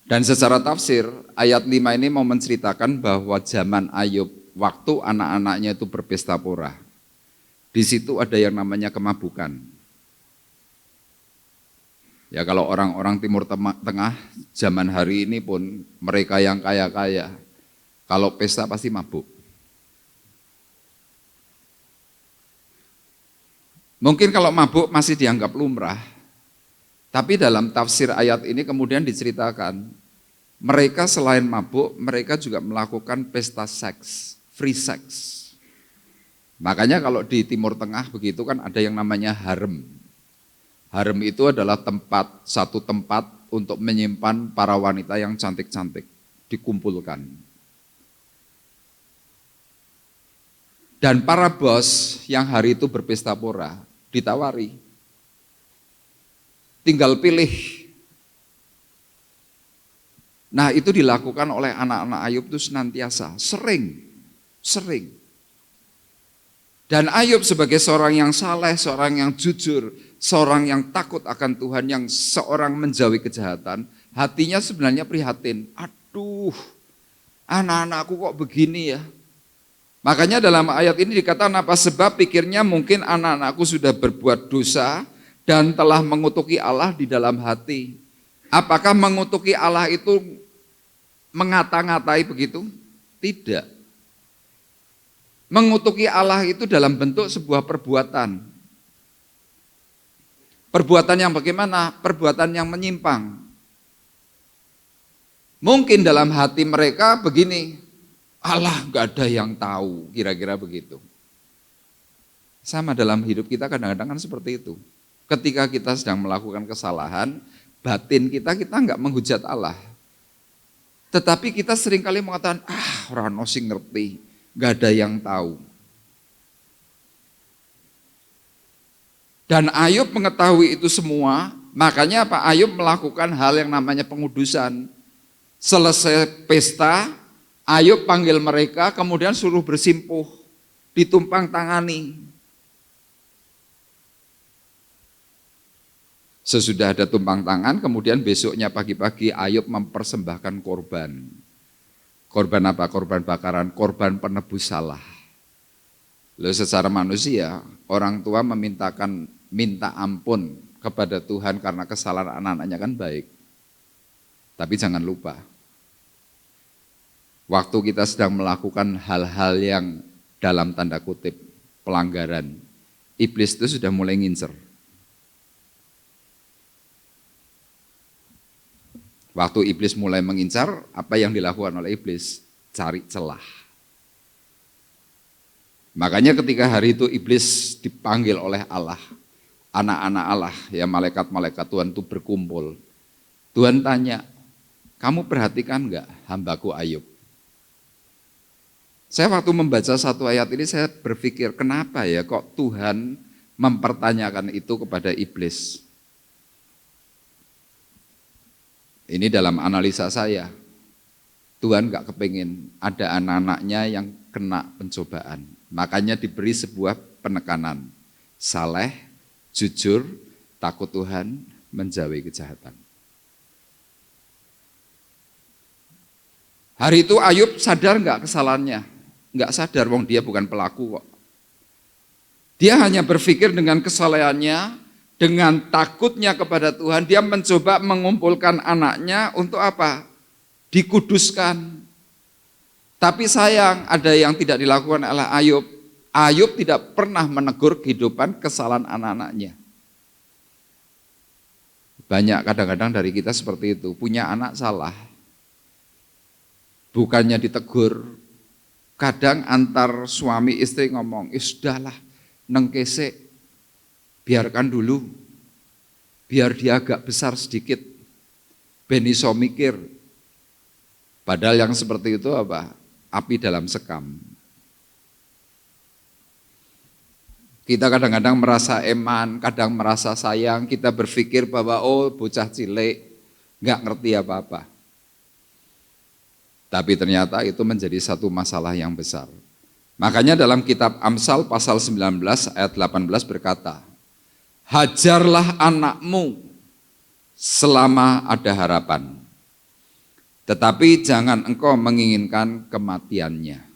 D: Dan secara tafsir, ayat 5 ini mau menceritakan bahwa zaman Ayub, waktu anak-anaknya itu berpesta pora, di situ ada yang namanya kemabukan. Ya kalau orang-orang Timur Tengah, zaman hari ini pun mereka yang kaya-kaya, kalau pesta pasti mabuk. Mungkin kalau mabuk masih dianggap lumrah, tapi dalam tafsir ayat ini kemudian diceritakan, mereka selain mabuk, mereka juga melakukan pesta seks, free sex. Makanya kalau di Timur Tengah begitu kan ada yang namanya harem. Harem itu adalah satu tempat untuk menyimpan para wanita yang cantik-cantik, dikumpulkan. Dan para bos yang hari itu berpesta pora, ditawari, tinggal pilih. Nah itu dilakukan oleh anak-anak Ayub itu senantiasa, sering. Dan Ayub sebagai seorang yang saleh, seorang yang jujur, seorang yang takut akan Tuhan, yang seorang menjauhi kejahatan, hatinya sebenarnya prihatin. Aduh, anak-anakku kok begini ya. Makanya dalam ayat ini dikatakan apa? Sebab pikirnya mungkin anak-anakku sudah berbuat dosa dan telah mengutuki Allah di dalam hati. Apakah mengutuki Allah itu mengata-ngatai begitu? Tidak. Mengutuki Allah itu dalam bentuk sebuah perbuatan. Perbuatan yang bagaimana? Perbuatan yang menyimpang. Mungkin dalam hati mereka begini, Allah gak ada yang tahu, kira-kira begitu. Sama dalam hidup kita kadang-kadang kan seperti itu. Ketika kita sedang melakukan kesalahan, batin kita nggak menghujat Allah. Tetapi kita seringkali mengatakan, orang sing ngerti, gak ada yang tahu. Dan Ayub mengetahui itu semua, makanya apa? Ayub melakukan hal yang namanya pengudusan. Selesai pesta, Ayub panggil mereka, kemudian suruh bersimpuh, ditumpang tangani. Sesudah ada tumpang tangan, kemudian besoknya pagi-pagi Ayub mempersembahkan korban. Korban apa? Korban bakaran, korban penebus salah. Lalu secara manusia, orang tua minta ampun kepada Tuhan karena kesalahan anak-anaknya kan baik. Tapi jangan lupa, waktu kita sedang melakukan hal-hal yang dalam tanda kutip pelanggaran, iblis itu sudah mulai ngincer. Waktu iblis mulai mengincar, apa yang dilakukan oleh iblis? Cari celah. Makanya ketika hari itu iblis dipanggil oleh Allah, anak-anak Allah, ya malaikat-malaikat Tuhan itu berkumpul. Tuhan tanya, kamu perhatikan enggak hambaku Ayub? Saya waktu membaca satu ayat ini saya berpikir, kenapa ya kok Tuhan mempertanyakan itu kepada iblis? Ini dalam analisa saya, Tuhan gak kepingin ada anak-anaknya yang kena pencobaan. Makanya diberi sebuah penekanan, saleh, jujur, takut Tuhan, menjauhi kejahatan. Hari itu Ayub sadar gak kesalahannya? Gak sadar, wong dia bukan pelaku kok. Dia hanya berpikir dengan kesalehannya, dengan takutnya kepada Tuhan, dia mencoba mengumpulkan anaknya untuk apa? Dikuduskan. Tapi sayang, ada yang tidak dilakukan oleh Ayub. Ayub tidak pernah menegur kehidupan kesalahan anak-anaknya. Banyak kadang-kadang dari kita seperti itu, punya anak salah, bukannya ditegur, kadang antar suami istri ngomong, sudahlah, nengkese, biarkan dulu, biar dia agak besar sedikit, ben iso mikir. Padahal yang seperti itu apa? Api dalam sekam. Kita kadang-kadang merasa eman, kadang merasa sayang, kita berpikir bahwa oh bocah cilik, nggak ngerti apa-apa. Tapi ternyata itu menjadi satu masalah yang besar. Makanya dalam kitab Amsal pasal 19 ayat 18 berkata, hajarlah anakmu selama ada harapan, tetapi jangan engkau menginginkan kematiannya.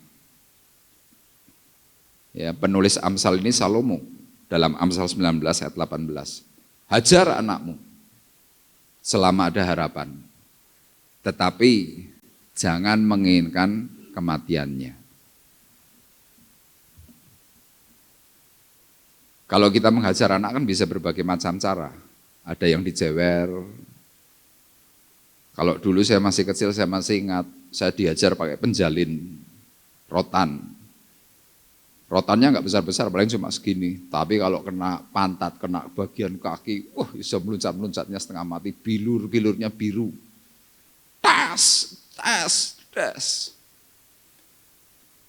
D: Ya, penulis Amsal ini Salomo dalam Amsal 19 ayat 18. Hajar anakmu selama ada harapan, tetapi jangan menginginkan kematiannya. Kalau kita menghajar anak kan bisa berbagai macam cara. Ada yang dijewer. Kalau dulu saya masih kecil, saya masih ingat, saya dihajar pakai penjalin rotan. Rotannya nggak besar-besar, paling cuma segini. Tapi kalau kena pantat, kena bagian kaki, wah bisa meluncat-meluncatnya setengah mati. Bilur-bilurnya biru. Tas.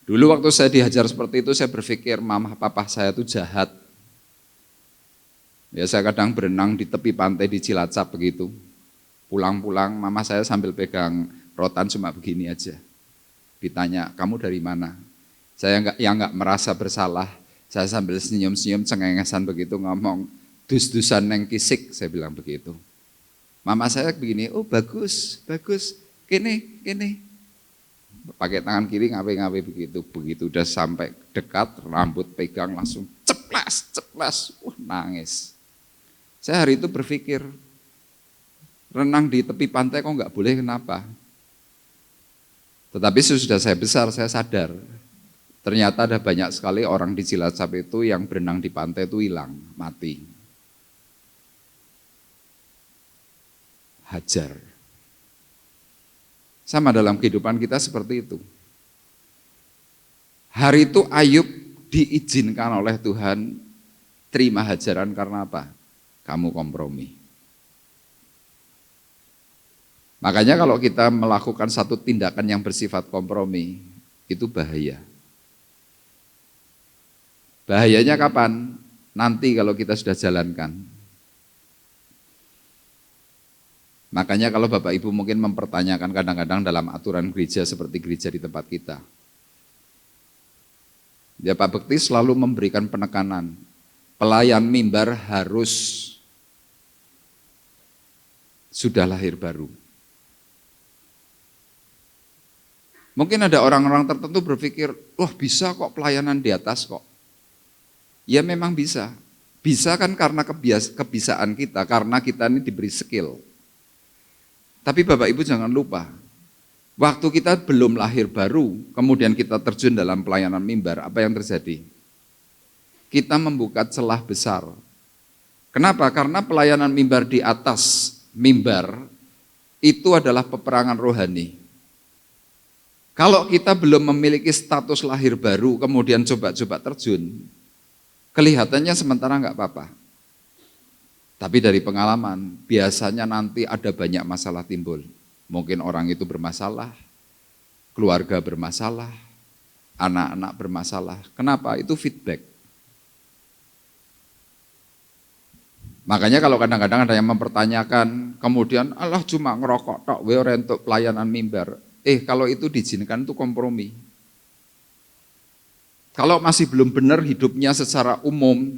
D: Dulu waktu saya dihajar seperti itu, saya berpikir mama papa saya itu jahat. Ya saya kadang berenang di tepi pantai di Cilacap begitu. Pulang-pulang mama saya sambil pegang rotan cuma begini aja. Ditanya, kamu dari mana? Saya nggak merasa bersalah, saya sambil senyum-senyum cengengesan begitu ngomong, dus-dusan neng kisik, saya bilang begitu. Mama saya begini, oh bagus, kene. Pakai tangan kiri ngawe-ngawe begitu udah sampai dekat, rambut pegang langsung ceplas, nangis. Saya hari itu berpikir, renang di tepi pantai kok nggak boleh, kenapa? Tetapi sesudah saya besar, saya sadar, ternyata ada banyak sekali orang di Cilacap itu yang berenang di pantai itu hilang, mati. Hajar. Sama dalam kehidupan kita seperti itu. Hari itu Ayub diizinkan oleh Tuhan terima hajaran karena apa? Kamu kompromi. Makanya kalau kita melakukan satu tindakan yang bersifat kompromi, itu bahaya. Bahayanya kapan? Nanti kalau kita sudah jalankan. Makanya kalau Bapak Ibu mungkin mempertanyakan kadang-kadang dalam aturan gereja seperti gereja di tempat kita. Ya Pak Bekti selalu memberikan penekanan. Pelayan mimbar harus sudah lahir baru. Mungkin ada orang-orang tertentu berpikir, wah bisa kok pelayanan di atas kok. Ya memang bisa. Bisa kan karena kebiasaan kita, karena kita ini diberi skill. Tapi Bapak Ibu jangan lupa, waktu kita belum lahir baru, kemudian kita terjun dalam pelayanan mimbar, apa yang terjadi? Kita membuka celah besar. Kenapa? Karena pelayanan mimbar di atas mimbar, itu adalah peperangan rohani. Kalau kita belum memiliki status lahir baru, kemudian coba-coba terjun, kelihatannya sementara nggak apa-apa. Tapi dari pengalaman, biasanya nanti ada banyak masalah timbul. Mungkin orang itu bermasalah, keluarga bermasalah, anak-anak bermasalah. Kenapa? Itu feedback. Makanya kalau kadang-kadang ada yang mempertanyakan, kemudian Allah cuma ngerokok tok, we ora entuk pelayanan mimbar. Kalau itu diizinkan itu kompromi. Kalau masih belum benar hidupnya secara umum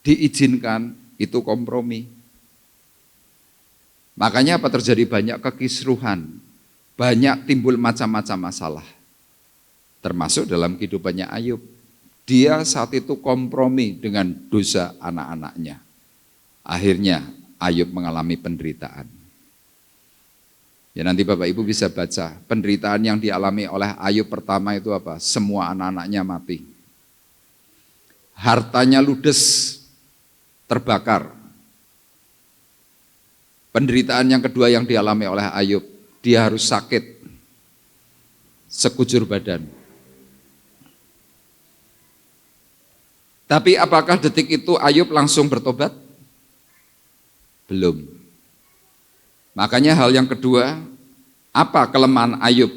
D: diizinkan, itu kompromi. Makanya apa terjadi? Banyak kekisruhan, banyak timbul macam-macam masalah. Termasuk dalam kehidupannya Ayub. Dia saat itu kompromi dengan dosa anak-anaknya. Akhirnya Ayub mengalami penderitaan. Ya nanti Bapak Ibu bisa baca, penderitaan yang dialami oleh Ayub pertama itu apa? Semua anak-anaknya mati. hartanya ludes, terbakar. Penderitaan yang kedua yang dialami oleh Ayub, dia harus sakit sekujur badan. Tapi apakah detik itu Ayub langsung bertobat? Belum. Makanya hal yang kedua, apa kelemahan Ayub?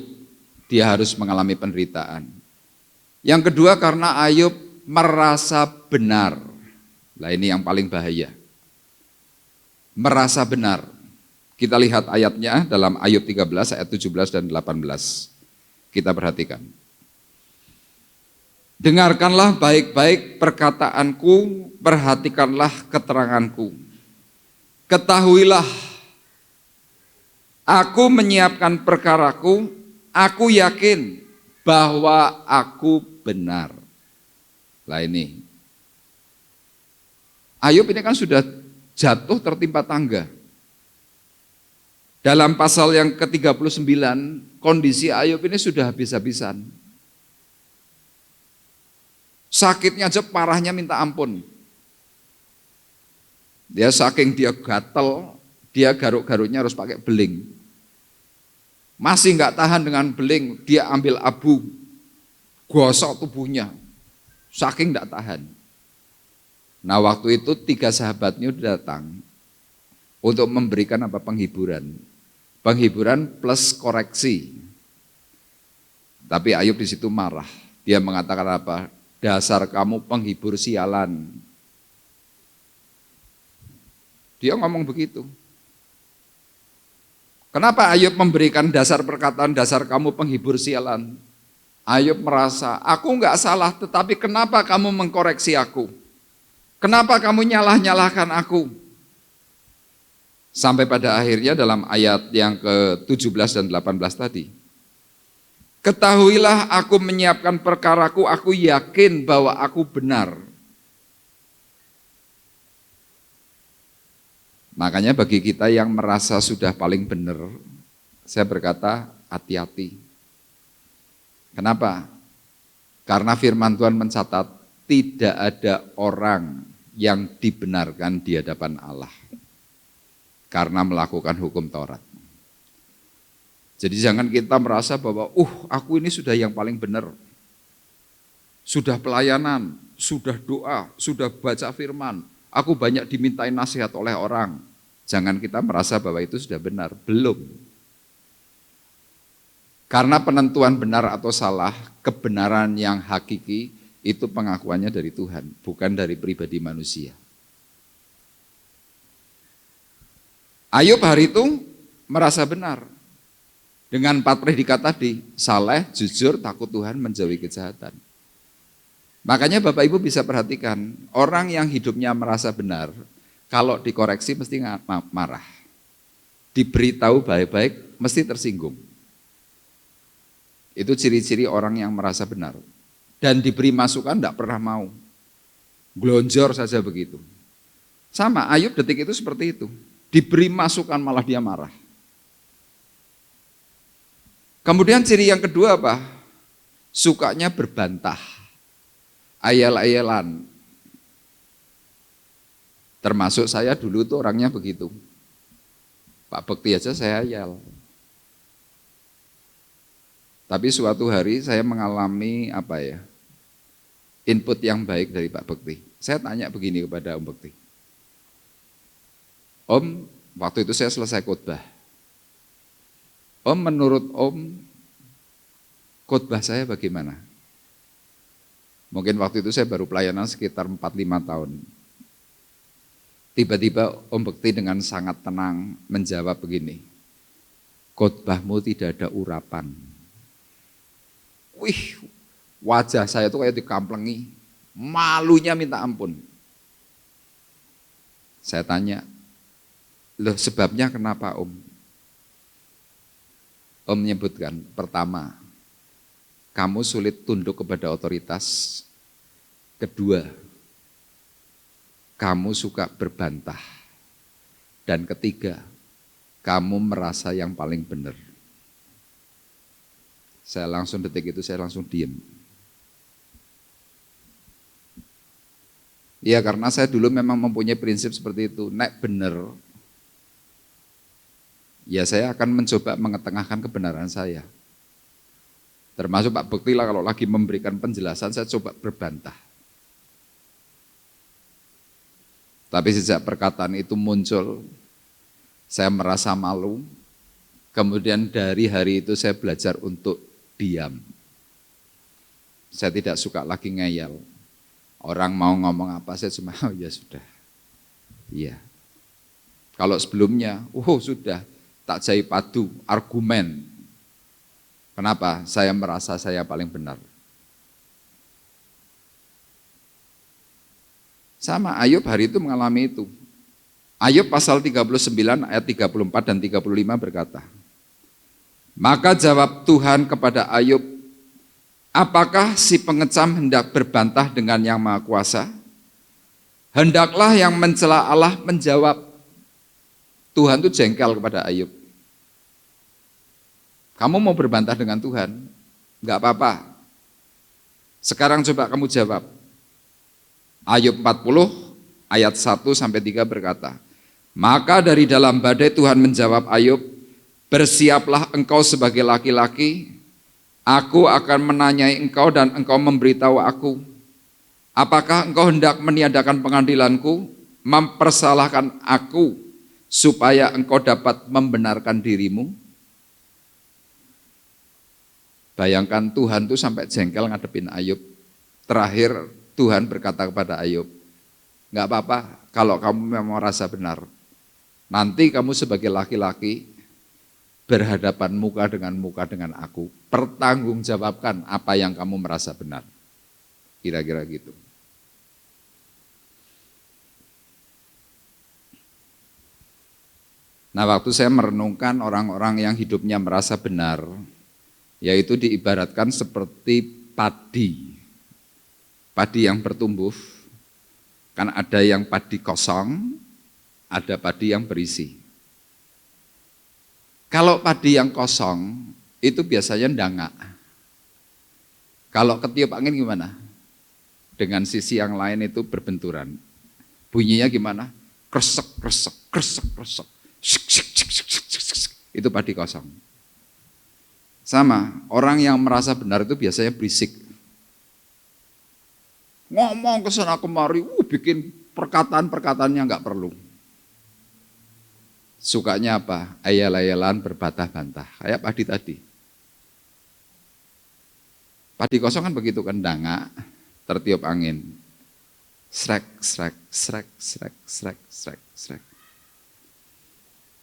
D: Dia harus mengalami penderitaan. Yang kedua karena Ayub merasa benar. Nah ini yang paling bahaya. Merasa benar. Kita lihat ayatnya dalam Ayub 13 ayat 17 dan 18. Kita perhatikan. Dengarkanlah baik-baik perkataanku, perhatikanlah keteranganku. Ketahuilah, aku menyiapkan perkaraku, aku yakin bahwa aku benar. Lah ini. Ayub ini kan sudah jatuh tertimpa tangga. Dalam pasal yang ke-39, kondisi Ayub ini sudah habis-habisan. Sakitnya aja parahnya minta ampun. Dia saking dia gatel, dia garuk-garuknya harus pakai beling. Masih nggak tahan dengan beling, dia ambil abu, gosok tubuhnya. Saking nggak tahan. Nah waktu itu 3 sahabatnya datang untuk memberikan apa penghiburan. Penghiburan plus koreksi. Tapi Ayub di situ marah. Dia mengatakan apa? Dasar kamu penghibur sialan. Dia ngomong begitu. Kenapa Ayub memberikan dasar perkataan dasar kamu penghibur sialan? Ayub merasa, aku enggak salah, tetapi kenapa kamu mengkoreksi aku? Kenapa kamu nyalah-nyalahkan aku? Sampai pada akhirnya dalam ayat yang ke-17 dan 18 tadi. Ketahuilah aku menyiapkan perkaraku, aku yakin bahwa aku benar. Makanya bagi kita yang merasa sudah paling benar, saya berkata hati-hati. Kenapa? Karena firman Tuhan mencatat tidak ada orang yang dibenarkan di hadapan Allah karena melakukan hukum Taurat. Jadi jangan kita merasa bahwa aku ini sudah yang paling benar. Sudah pelayanan, sudah doa, sudah baca firman. Aku banyak dimintain nasihat oleh orang. Jangan kita merasa bahwa itu sudah benar. Belum. Karena penentuan benar atau salah, kebenaran yang hakiki, itu pengakuannya dari Tuhan, bukan dari pribadi manusia. Ayub hari itu merasa benar. Dengan 4 predikat tadi, saleh, jujur, takut Tuhan, menjauhi kejahatan. Makanya Bapak Ibu bisa perhatikan, orang yang hidupnya merasa benar, kalau dikoreksi mesti marah. Diberitahu baik-baik, mesti tersinggung. Itu ciri-ciri orang yang merasa benar. Dan diberi masukan tidak pernah mau. Glonjor saja begitu. Sama, Ayub detik itu seperti itu. Diberi masukan malah dia marah. Kemudian ciri yang kedua apa? Sukanya berbantah. Ayel-ayelan. Termasuk saya dulu tuh orangnya begitu. Pak Bekti aja saya ayel. Tapi suatu hari saya mengalami input yang baik dari Pak Bekti. Saya tanya begini kepada Om Bekti. Om, waktu itu saya selesai khotbah. Om, menurut Om, khotbah saya bagaimana? Mungkin waktu itu saya baru pelayanan sekitar 4-5 tahun. Tiba-tiba Om Bekti dengan sangat tenang menjawab begini, khotbahmu tidak ada urapan. Wih, wajah saya itu kayak dikamplengi, malunya minta ampun. Saya tanya, loh sebabnya kenapa Om? Om menyebutkan, pertama, kamu sulit tunduk kepada otoritas. Kedua, kamu suka berbantah. Dan ketiga, kamu merasa yang paling benar. Saya langsung detik itu saya langsung diem. Ya karena saya dulu memang mempunyai prinsip seperti itu. Nek bener, ya saya akan mencoba mengetengahkan kebenaran saya. Termasuk Pak Bekti lah kalau lagi memberikan penjelasan saya coba berbantah. Tapi sejak perkataan itu muncul, saya merasa malu. Kemudian dari hari itu saya belajar untuk diam. Saya tidak suka lagi ngeyel. Orang mau ngomong apa saya cuma, oh ya sudah. Iya. Kalau sebelumnya, sudah tak jai padu, argumen. Kenapa? Saya merasa saya paling benar. Sama Ayub hari itu mengalami itu. Ayub pasal 39 ayat 34 dan 35 berkata, maka jawab Tuhan kepada Ayub, apakah si pengecam hendak berbantah dengan yang Maha Kuasa? Hendaklah yang mencela Allah menjawab. Tuhan itu jengkel kepada Ayub. Kamu mau berbantah dengan Tuhan? Enggak apa-apa. Sekarang coba kamu jawab. Ayub 40 ayat 1 sampai 3 berkata, maka dari dalam badai Tuhan menjawab Ayub, bersiaplah engkau sebagai laki-laki, aku akan menanyai engkau dan engkau memberitahu aku. Apakah engkau hendak meniadakan pengadilanku, mempersalahkan aku, supaya engkau dapat membenarkan dirimu? Bayangkan Tuhan tuh sampai jengkel ngadepin Ayub. Terakhir Tuhan berkata kepada Ayub, enggak apa-apa kalau kamu memang merasa benar. Nanti kamu sebagai laki-laki berhadapan muka dengan aku, pertanggungjawabkan apa yang kamu merasa benar. Kira-kira gitu. Nah, waktu saya merenungkan orang-orang yang hidupnya merasa benar, yaitu diibaratkan seperti padi. Padi yang bertumbuh, kan ada yang padi kosong, ada padi yang berisi. Kalau padi yang kosong, itu biasanya ndangak. Kalau ketiup angin gimana? Dengan sisi yang lain itu berbenturan. Bunyinya gimana? Kresek, kresek, kresek, kresek. Itu padi kosong. Sama, orang yang merasa benar itu biasanya berisik. Ngomong ke sana kemari, bikin perkataan-perkataannya nggak perlu. Sukanya apa? Ayal-ayalan berbantah-bantah, kayak padi tadi. Padi kosong kan begitu kan, ndangak, tertiup angin. Srek, srek, srek, srek, srek, srek, srek.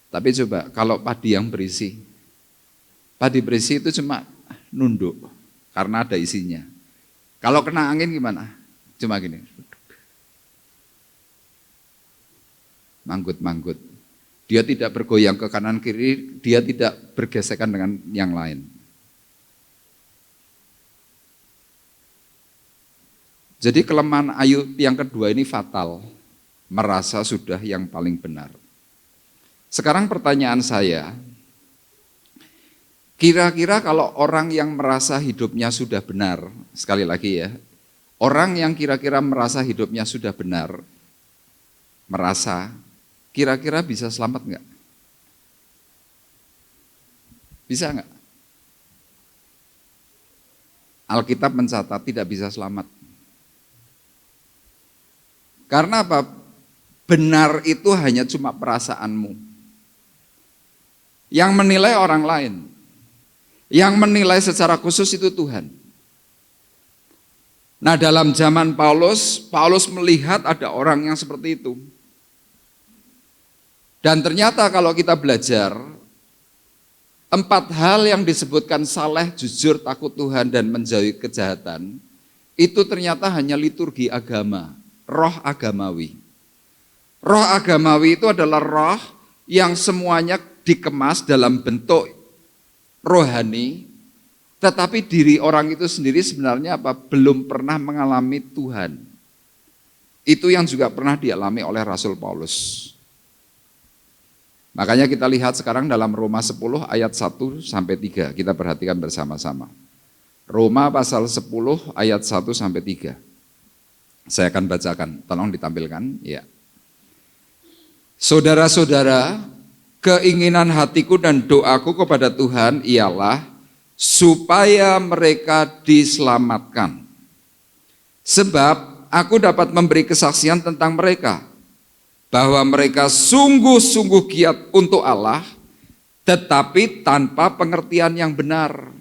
D: Tapi coba kalau padi yang berisi, padi berisi itu cuma nunduk karena ada isinya. Kalau kena angin gimana? Cuma gini. Manggut-manggut. Dia tidak bergoyang ke kanan kiri, dia tidak bergesekan dengan yang lain. Jadi kelemahan Ayub yang kedua ini fatal, merasa sudah yang paling benar. Sekarang pertanyaan saya, kira-kira kalau orang yang merasa hidupnya sudah benar, sekali lagi ya, orang yang kira-kira merasa hidupnya sudah benar, merasa, kira-kira bisa selamat enggak? Bisa enggak? Alkitab mencatat tidak bisa selamat. Karena apa? Benar itu hanya cuma perasaanmu. Yang menilai orang lain. Yang menilai secara khusus itu Tuhan. Nah, dalam zaman Paulus melihat ada orang yang seperti itu. Dan ternyata kalau kita belajar, 4 hal yang disebutkan saleh, jujur, takut Tuhan, dan menjauhi kejahatan, itu ternyata hanya liturgi agama, roh agamawi. Roh agamawi itu adalah roh yang semuanya dikemas dalam bentuk rohani, tetapi diri orang itu sendiri sebenarnya apa? Belum pernah mengalami Tuhan. Itu yang juga pernah dialami oleh Rasul Paulus. Makanya kita lihat sekarang dalam Roma 10 ayat 1 sampai 3, kita perhatikan bersama-sama. Roma pasal 10 ayat 1 sampai 3. Saya akan bacakan, tolong ditampilkan. Ya. Saudara-saudara, keinginan hatiku dan doaku kepada Tuhan ialah supaya mereka diselamatkan. Sebab aku dapat memberi kesaksian tentang mereka, bahwa mereka sungguh-sungguh giat untuk Allah, tetapi tanpa pengertian yang benar.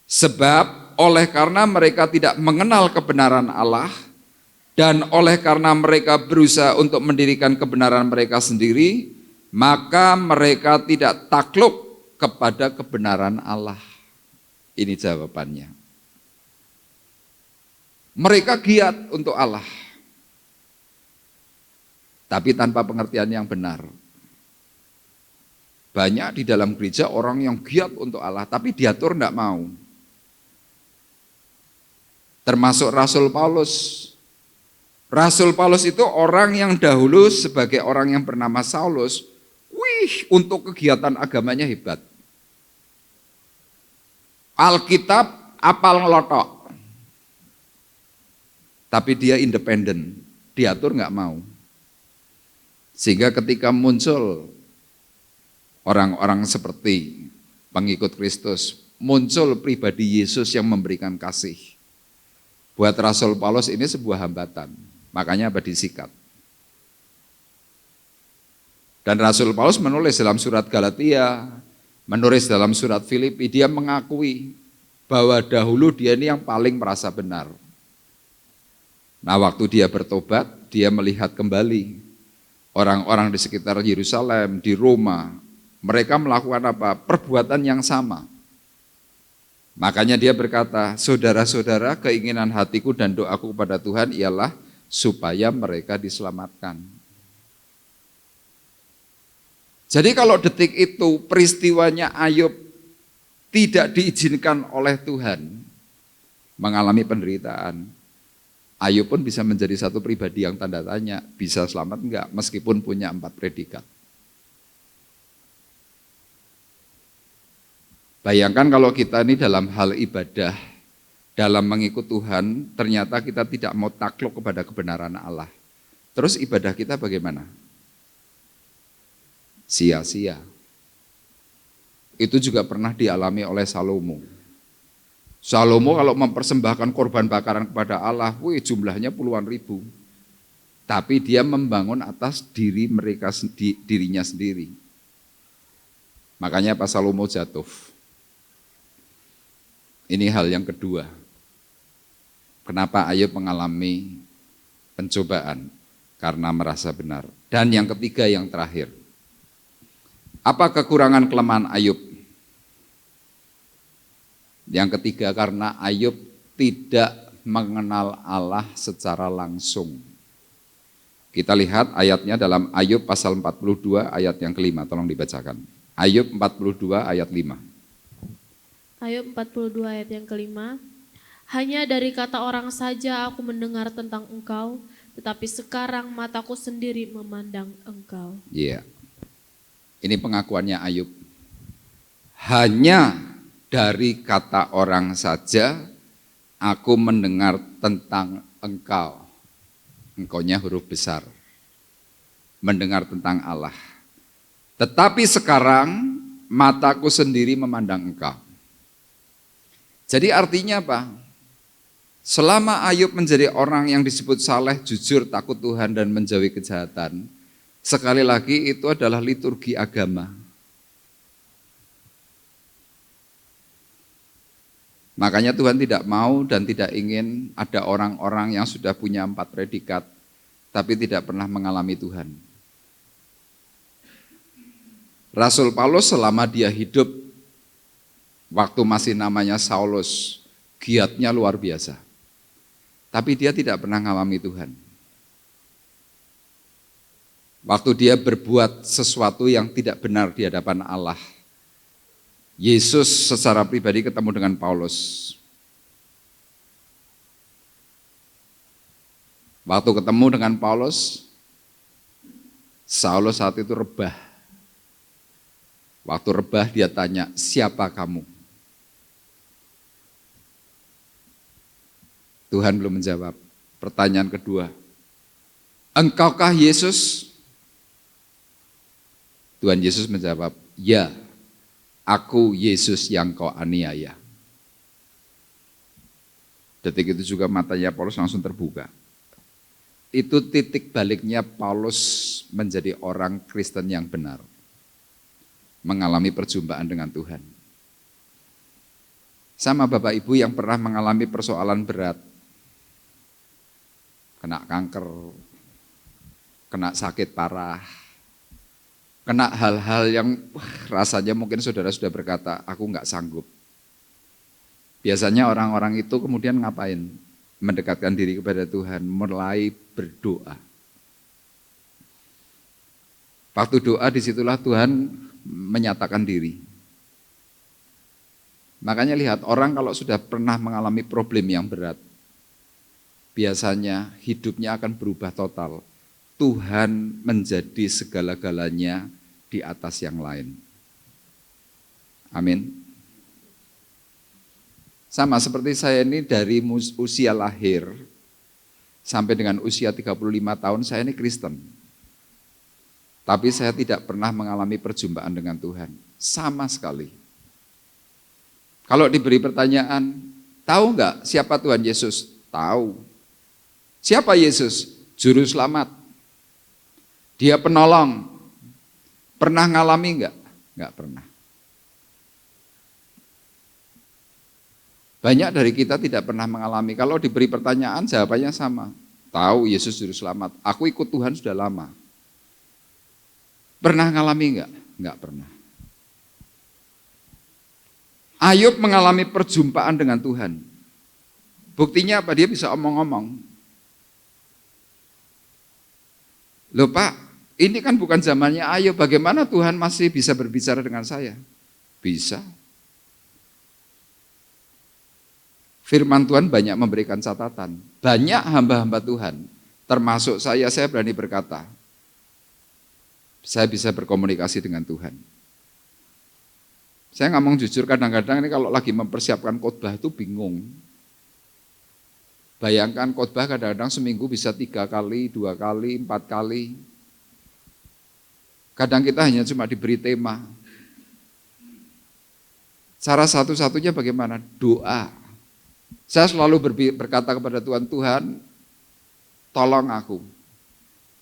D: Sebab oleh karena mereka tidak mengenal kebenaran Allah, dan oleh karena mereka berusaha untuk mendirikan kebenaran mereka sendiri, maka mereka tidak takluk kepada kebenaran Allah. Ini jawabannya. Mereka giat untuk Allah, tapi tanpa pengertian yang benar. Banyak di dalam gereja orang yang giat untuk Allah, tapi diatur tidak mau. Termasuk Rasul Paulus. Rasul Paulus itu orang yang dahulu sebagai orang yang bernama Saulus, untuk kegiatan agamanya hebat. Alkitab apal ngelotok. Tapi dia independen, diatur nggak mau. Sehingga ketika muncul orang-orang seperti pengikut Kristus, muncul pribadi Yesus yang memberikan kasih. Buat Rasul Paulus ini sebuah hambatan, makanya disikat. Dan Rasul Paulus menulis dalam surat Galatia, menulis dalam surat Filipi, dia mengakui bahwa dahulu dia ini yang paling merasa benar. Nah, waktu dia bertobat, dia melihat kembali orang-orang di sekitar Yerusalem, di Roma, mereka melakukan apa? Perbuatan yang sama. Makanya dia berkata, saudara-saudara, keinginan hatiku dan doaku kepada Tuhan ialah supaya mereka diselamatkan. Jadi kalau detik itu peristiwanya Ayub tidak diizinkan oleh Tuhan mengalami penderitaan, Ayub pun bisa menjadi satu pribadi yang tanda tanya, bisa selamat enggak meskipun punya 4 predikat. Bayangkan kalau kita ini dalam hal ibadah, dalam mengikut Tuhan, ternyata kita tidak mau takluk kepada kebenaran Allah. Terus ibadah kita bagaimana? Sia-sia. Itu juga pernah dialami oleh Salomo. Salomo kalau mempersembahkan korban bakaran kepada Allah, jumlahnya puluhan ribu. Tapi dia membangun atas dirinya sendiri. Makanya pas Salomo jatuh. Ini hal yang kedua. Kenapa Ayub mengalami pencobaan? Karena merasa benar. Dan yang ketiga, yang terakhir. Apa kekurangan kelemahan Ayub? Yang ketiga, karena Ayub tidak mengenal Allah secara langsung. Kita lihat ayatnya dalam Ayub pasal 42 ayat yang kelima, tolong dibacakan. Ayub 42 ayat 5.
F: Ayub 42 ayat yang kelima. Hanya dari kata orang saja aku mendengar tentang engkau, tetapi sekarang mataku sendiri memandang engkau.
D: Iya. Ini pengakuannya Ayub. Hanya dari kata orang saja aku mendengar tentang engkau. Engkaunya huruf besar. Mendengar tentang Allah. Tetapi sekarang mataku sendiri memandang engkau. Jadi artinya apa? Selama Ayub menjadi orang yang disebut saleh, jujur, takut Tuhan dan menjauhi kejahatan, sekali lagi itu adalah liturgi agama. Makanya Tuhan tidak mau dan tidak ingin ada orang-orang yang sudah punya 4 predikat, tapi tidak pernah mengalami Tuhan. Rasul Paulus selama dia hidup, waktu masih namanya Saulus, giatnya luar biasa. Tapi dia tidak pernah mengalami Tuhan. Waktu dia berbuat sesuatu yang tidak benar di hadapan Allah, Yesus secara pribadi ketemu dengan Paulus. Waktu ketemu dengan Paulus, Saulus saat itu rebah. Waktu rebah dia tanya, siapa kamu? Tuhan belum menjawab. Pertanyaan kedua, engkaukah Yesus? Tuhan Yesus menjawab, ya, aku Yesus yang kau aniaya. Detik itu juga matanya Paulus langsung terbuka. Itu titik baliknya Paulus menjadi orang Kristen yang benar. Mengalami perjumpaan dengan Tuhan. Sama Bapak Ibu yang pernah mengalami persoalan berat. Kena kanker, kena sakit parah, kena hal-hal yang rasanya mungkin saudara sudah berkata, aku nggak sanggup. Biasanya orang-orang itu kemudian ngapain? Mendekatkan diri kepada Tuhan, mulai berdoa. Waktu doa disitulah Tuhan menyatakan diri. Makanya lihat, orang kalau sudah pernah mengalami problem yang berat, biasanya hidupnya akan berubah total. Tuhan menjadi segala-galanya di atas yang lain. Amin. Sama seperti saya ini dari usia lahir sampai dengan usia 35 tahun saya ini Kristen. Tapi saya tidak pernah mengalami perjumpaan dengan Tuhan. Sama sekali. Kalau diberi pertanyaan, tahu enggak siapa Tuhan Yesus? Tahu. Siapa Yesus? Juru selamat. Dia penolong. Pernah ngalami enggak? Enggak pernah. Banyak dari kita tidak pernah mengalami. Kalau diberi pertanyaan, jawabannya sama. Tahu Yesus Juru Selamat. Aku ikut Tuhan sudah lama. Pernah ngalami enggak? Enggak pernah. Ayub mengalami perjumpaan dengan Tuhan. Buktinya apa? Dia bisa omong-omong. Loh Pak, ini kan bukan zamannya Ayub. Bagaimana Tuhan masih bisa berbicara dengan saya? Bisa. Firman Tuhan banyak memberikan catatan. Banyak hamba-hamba Tuhan, termasuk saya berani berkata, saya bisa berkomunikasi dengan Tuhan. Saya ngomong jujur, kadang-kadang ini kalau lagi mempersiapkan khotbah itu bingung. Bayangkan khotbah kadang-kadang seminggu bisa 3 kali, 2 kali, 4 kali. Kadang kita hanya cuma diberi tema. Cara satu-satunya bagaimana? Doa. Saya selalu berkata kepada Tuhan, Tuhan, tolong aku.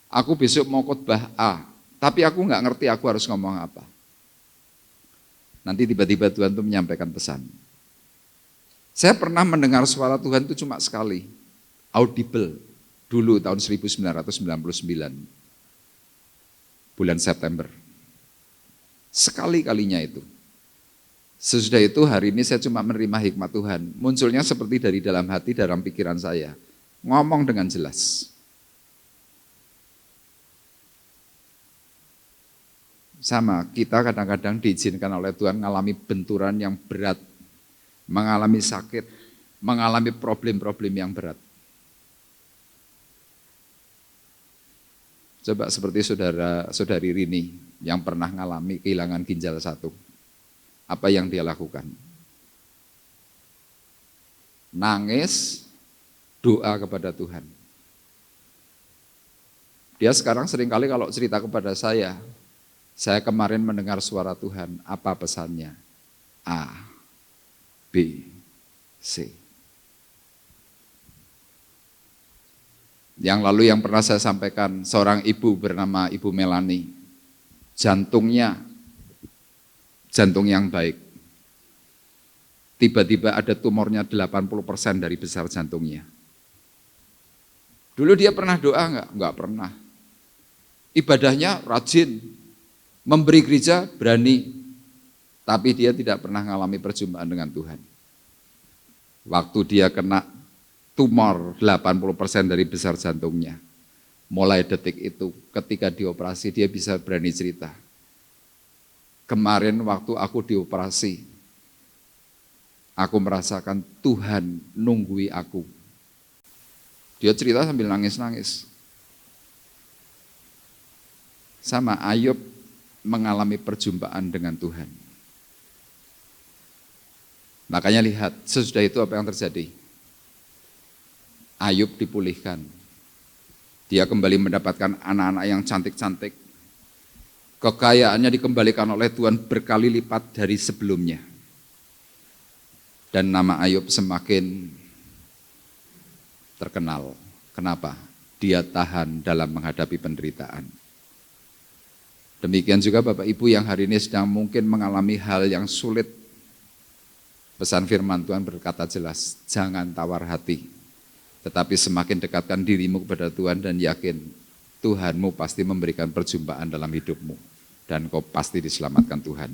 D: Aku besok mau khotbah A, tapi aku nggak ngerti aku harus ngomong apa. Nanti tiba-tiba Tuhan itu menyampaikan pesan. Saya pernah mendengar suara Tuhan itu cuma sekali, audible, dulu tahun 1999, bulan September. Sekali-kalinya itu. Sesudah itu hari ini saya cuma menerima hikmat Tuhan. Munculnya seperti dari dalam hati, dalam pikiran saya. Ngomong dengan jelas. Sama, kita kadang-kadang diizinkan oleh Tuhan mengalami benturan yang berat. Mengalami sakit, mengalami problem-problem yang berat. Coba seperti saudari Rini yang pernah mengalami kehilangan ginjal 1. Apa yang dia lakukan? Nangis, doa kepada Tuhan. Dia sekarang seringkali kalau cerita kepada saya kemarin mendengar suara Tuhan, apa pesannya? A, B, C. Yang lalu yang pernah saya sampaikan, seorang ibu bernama Ibu Melani, jantung yang baik. Tiba-tiba ada tumornya 80% dari besar jantungnya. Dulu dia pernah doa enggak? Enggak pernah. Ibadahnya rajin, memberi gereja berani, tapi dia tidak pernah mengalami perjumpaan dengan Tuhan. Waktu dia kena tumor 80% dari besar jantungnya, mulai detik itu ketika dioperasi dia bisa berani cerita. Kemarin waktu aku dioperasi, aku merasakan Tuhan nunggui aku. Dia cerita sambil nangis-nangis. Sama Ayub mengalami perjumpaan dengan Tuhan. Makanya lihat, sesudah itu apa yang terjadi? Ayub dipulihkan. Dia kembali mendapatkan anak-anak yang cantik-cantik. Kekayaannya dikembalikan oleh Tuhan berkali lipat dari sebelumnya. Dan nama Ayub semakin terkenal. Kenapa? Dia tahan dalam menghadapi penderitaan. Demikian juga Bapak Ibu yang hari ini sedang mungkin mengalami hal yang sulit. Pesan firman Tuhan berkata jelas, jangan tawar hati. Tetapi semakin dekatkan dirimu kepada Tuhan dan yakin Tuhanmu pasti memberikan perjumpaan dalam hidupmu. Dan kau pasti diselamatkan Tuhan.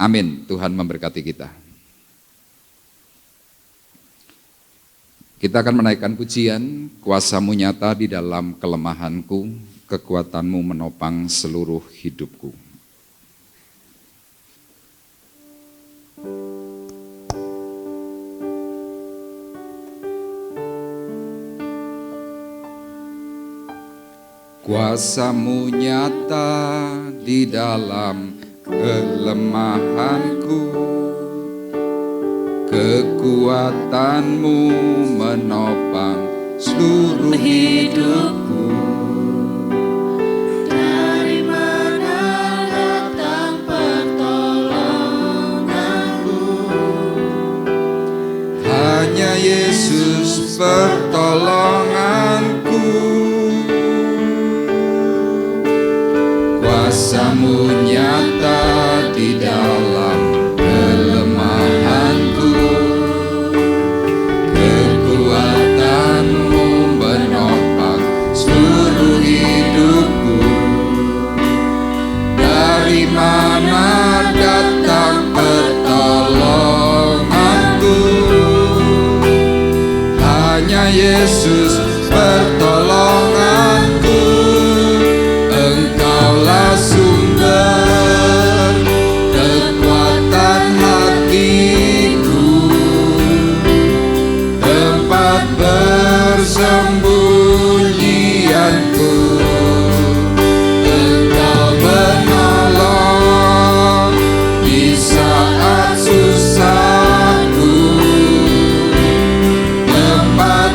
D: Amin, Tuhan memberkati kita. Kita akan menaikkan pujian, kuasa-Mu nyata di dalam kelemahanku, kekuatan-Mu menopang seluruh hidupku. Kuasa-Mu nyata di dalam kelemahanku, kekuatan-Mu menopang seluruh hidupku.
C: Dari mana datang pertolonganku?
D: Hanya Yesus pertolonganku. Kuasa-Mu nyata di dalam kelemahanku, kekuatan-Mu menopang seluruh hidupku. Dari mana datang pertolonganku? Hanya Yesus pertolonganku. Engkaulah sumber kekuatan hatiku, tempat bersembunyianku. Engkau menolong di saat susahku, tempat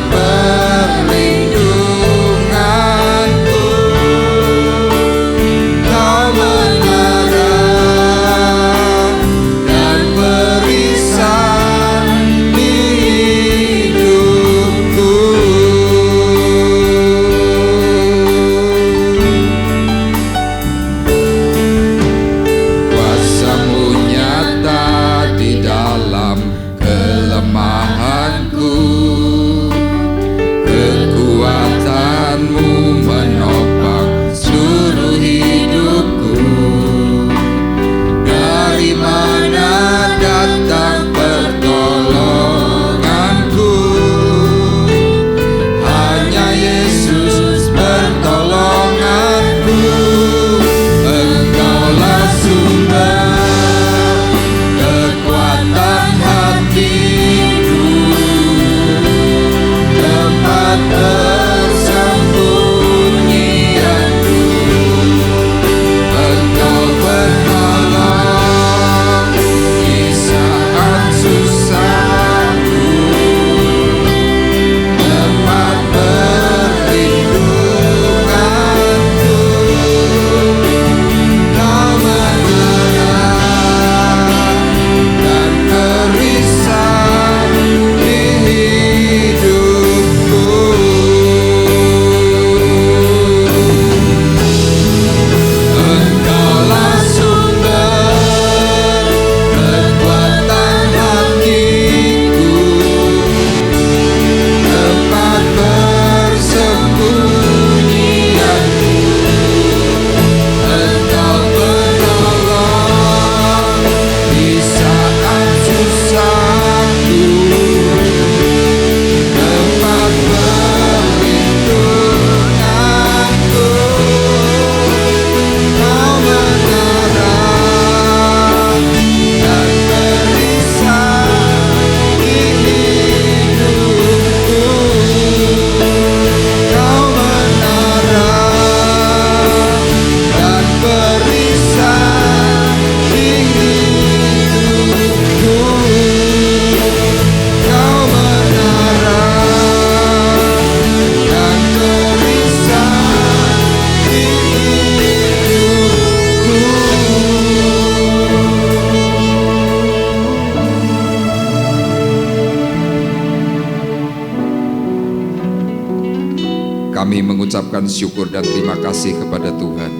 D: mengucapkan syukur dan terima kasih kepada Tuhan.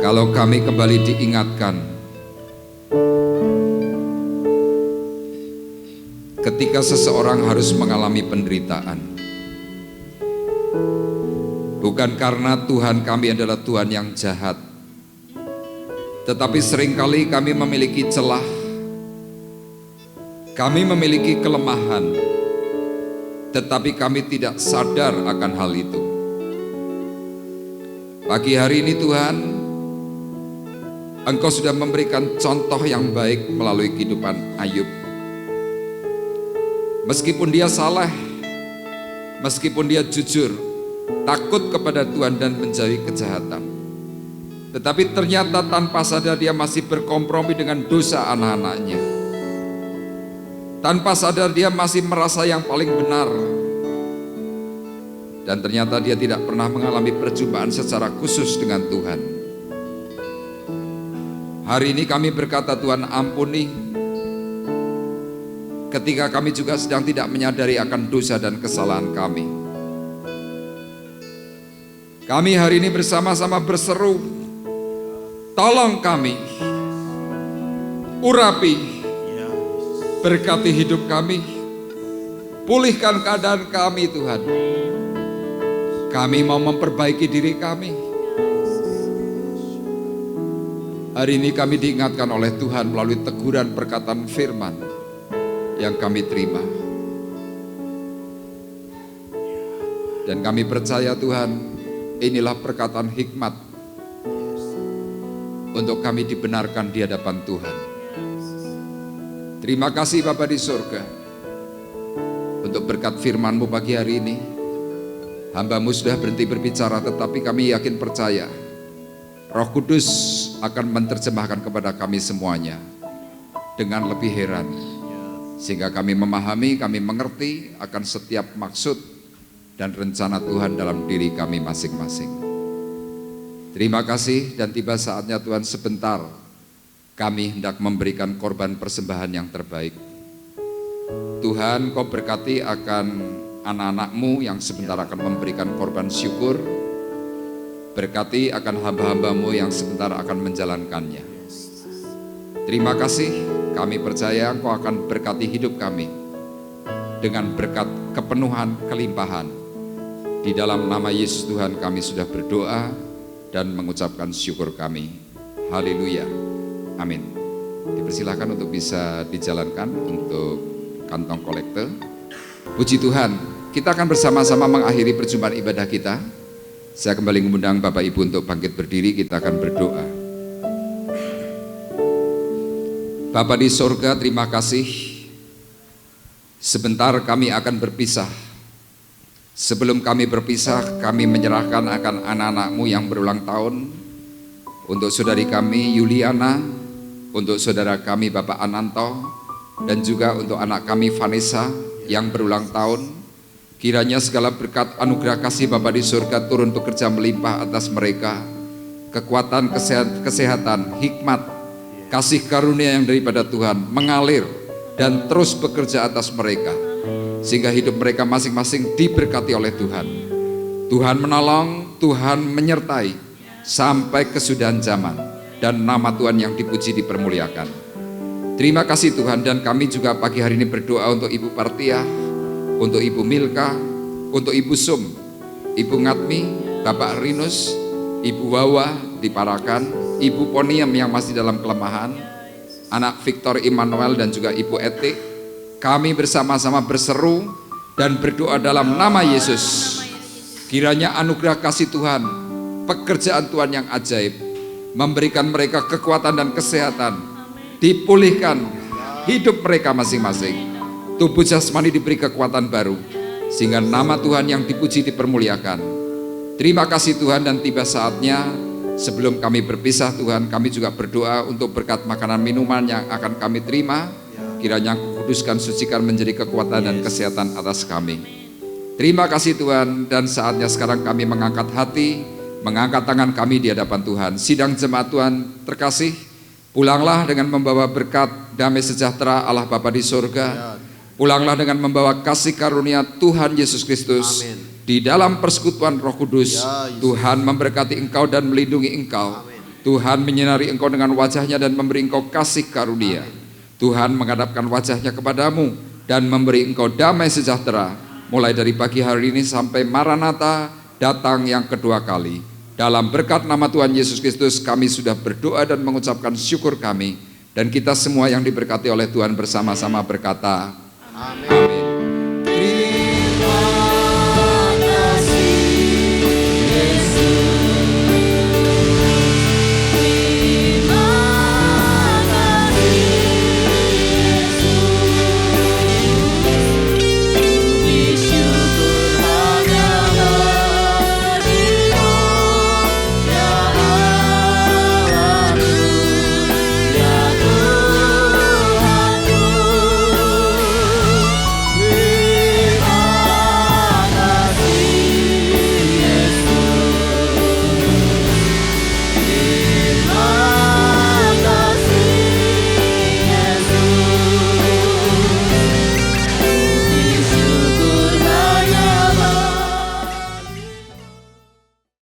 D: Kalau kami kembali diingatkan ketika seseorang harus mengalami penderitaan, bukan karena Tuhan kami adalah Tuhan yang jahat, tetapi seringkali kami memiliki celah, kami memiliki kelemahan, tetapi kami tidak sadar akan hal itu. Pagi hari ini Tuhan, Engkau sudah memberikan contoh yang baik melalui kehidupan Ayub. Meskipun dia salah, meskipun dia jujur, takut kepada Tuhan dan menjauhi kejahatan, tetapi ternyata tanpa sadar dia masih berkompromi dengan dosa anak-anaknya. Tanpa sadar dia masih merasa yang paling benar. Dan ternyata dia tidak pernah mengalami perjumpaan secara khusus dengan Tuhan. Hari ini kami berkata, Tuhan ampuni ketika kami juga sedang tidak menyadari akan dosa dan kesalahan kami. Kami hari ini bersama-sama berseru, tolong kami, urapi, berkati hidup kami, pulihkan keadaan kami Tuhan. Kami mau memperbaiki diri kami. Hari ini kami diingatkan oleh Tuhan melalui teguran perkataan firman yang kami terima. Dan kami percaya Tuhan, inilah perkataan hikmat untuk kami dibenarkan di hadapan Tuhan. Terima kasih Bapa di surga untuk berkat firman-Mu pagi hari ini. Hamba-Mu sudah berhenti berbicara, tetapi kami yakin percaya Roh Kudus akan menerjemahkan kepada kami semuanya dengan lebih heran, sehingga kami memahami, kami mengerti akan setiap maksud dan rencana Tuhan dalam diri kami masing-masing. Terima kasih, dan tiba saatnya Tuhan sebentar kami hendak memberikan korban persembahan yang terbaik. Tuhan, Kau berkati akan anak-anak-Mu yang sebentar akan memberikan korban syukur. Berkati akan hamba-hamba-Mu yang sebentar akan menjalankannya. Terima kasih, kami percaya Engkau akan berkati hidup kami dengan berkat kepenuhan, kelimpahan. Di dalam nama Yesus Tuhan kami sudah berdoa dan mengucapkan syukur kami. Haleluya. Amin. Dipersilakan untuk bisa dijalankan untuk kantong kolekte. Puji Tuhan, kita akan bersama-sama mengakhiri perjumpaan ibadah kita. Saya kembali mengundang Bapak Ibu untuk bangkit berdiri, kita akan berdoa. Bapa di sorga, terima kasih. Sebentar kami akan berpisah. Sebelum kami berpisah, kami menyerahkan akan anak-anak-Mu yang berulang tahun. Untuk saudari kami Yuliana, untuk saudara kami Bapak Ananto, dan juga untuk anak kami Vanessa yang berulang tahun. Kiranya segala berkat anugerah kasih Bapa di surga turun bekerja melimpah atas mereka. Kekuatan, kesehatan, hikmat, kasih karunia yang daripada Tuhan mengalir dan terus bekerja atas mereka, sehingga hidup mereka masing-masing diberkati oleh Tuhan. Tuhan menolong, Tuhan menyertai sampai kesudahan zaman, dan nama Tuhan yang dipuji dipermuliakan. Terima kasih Tuhan, dan kami juga pagi hari ini berdoa untuk Ibu Partia, untuk Ibu Milka, untuk Ibu Sum, Ibu Ngatmi, Bapak Rinus, Ibu Wawa di Parakan, Ibu Poniam yang masih dalam kelemahan, anak Victor Immanuel dan juga Ibu Etik. Kami bersama-sama berseru dan berdoa dalam nama Yesus. Kiranya anugerah kasih Tuhan, pekerjaan Tuhan yang ajaib, memberikan mereka kekuatan dan kesehatan, dipulihkan hidup mereka masing-masing. Tubuh jasmani diberi kekuatan baru, sehingga nama Tuhan yang dipuji dipermuliakan. Terima kasih Tuhan, dan tiba saatnya sebelum kami berpisah Tuhan, kami juga berdoa untuk berkat makanan minuman yang akan kami terima. Kiranya kuduskan, sucikan menjadi kekuatan dan kesehatan atas kami. Terima kasih Tuhan, dan saatnya sekarang kami mengangkat hati, mengangkat tangan kami di hadapan Tuhan. Sidang jemaat Tuhan terkasih, pulanglah dengan membawa berkat damai sejahtera Allah Bapa di surga, Pulanglah dengan membawa kasih karunia Tuhan Yesus Kristus.
E: Amin.
D: Di dalam persekutuan Roh Kudus,
E: Ya, Yesus.
D: Tuhan memberkati engkau dan melindungi engkau.
E: Amin.
D: Tuhan menyinari engkau dengan wajahnya dan memberi engkau kasih karunia. Tuhan menghadapkan wajahnya kepadamu dan memberi engkau damai sejahtera. Mulai dari pagi hari ini sampai Maranatha datang yang kedua kali. Dalam berkat nama Tuhan Yesus Kristus kami sudah berdoa dan mengucapkan syukur kami. Dan kita semua yang diberkati oleh Tuhan bersama-sama berkata, Amin.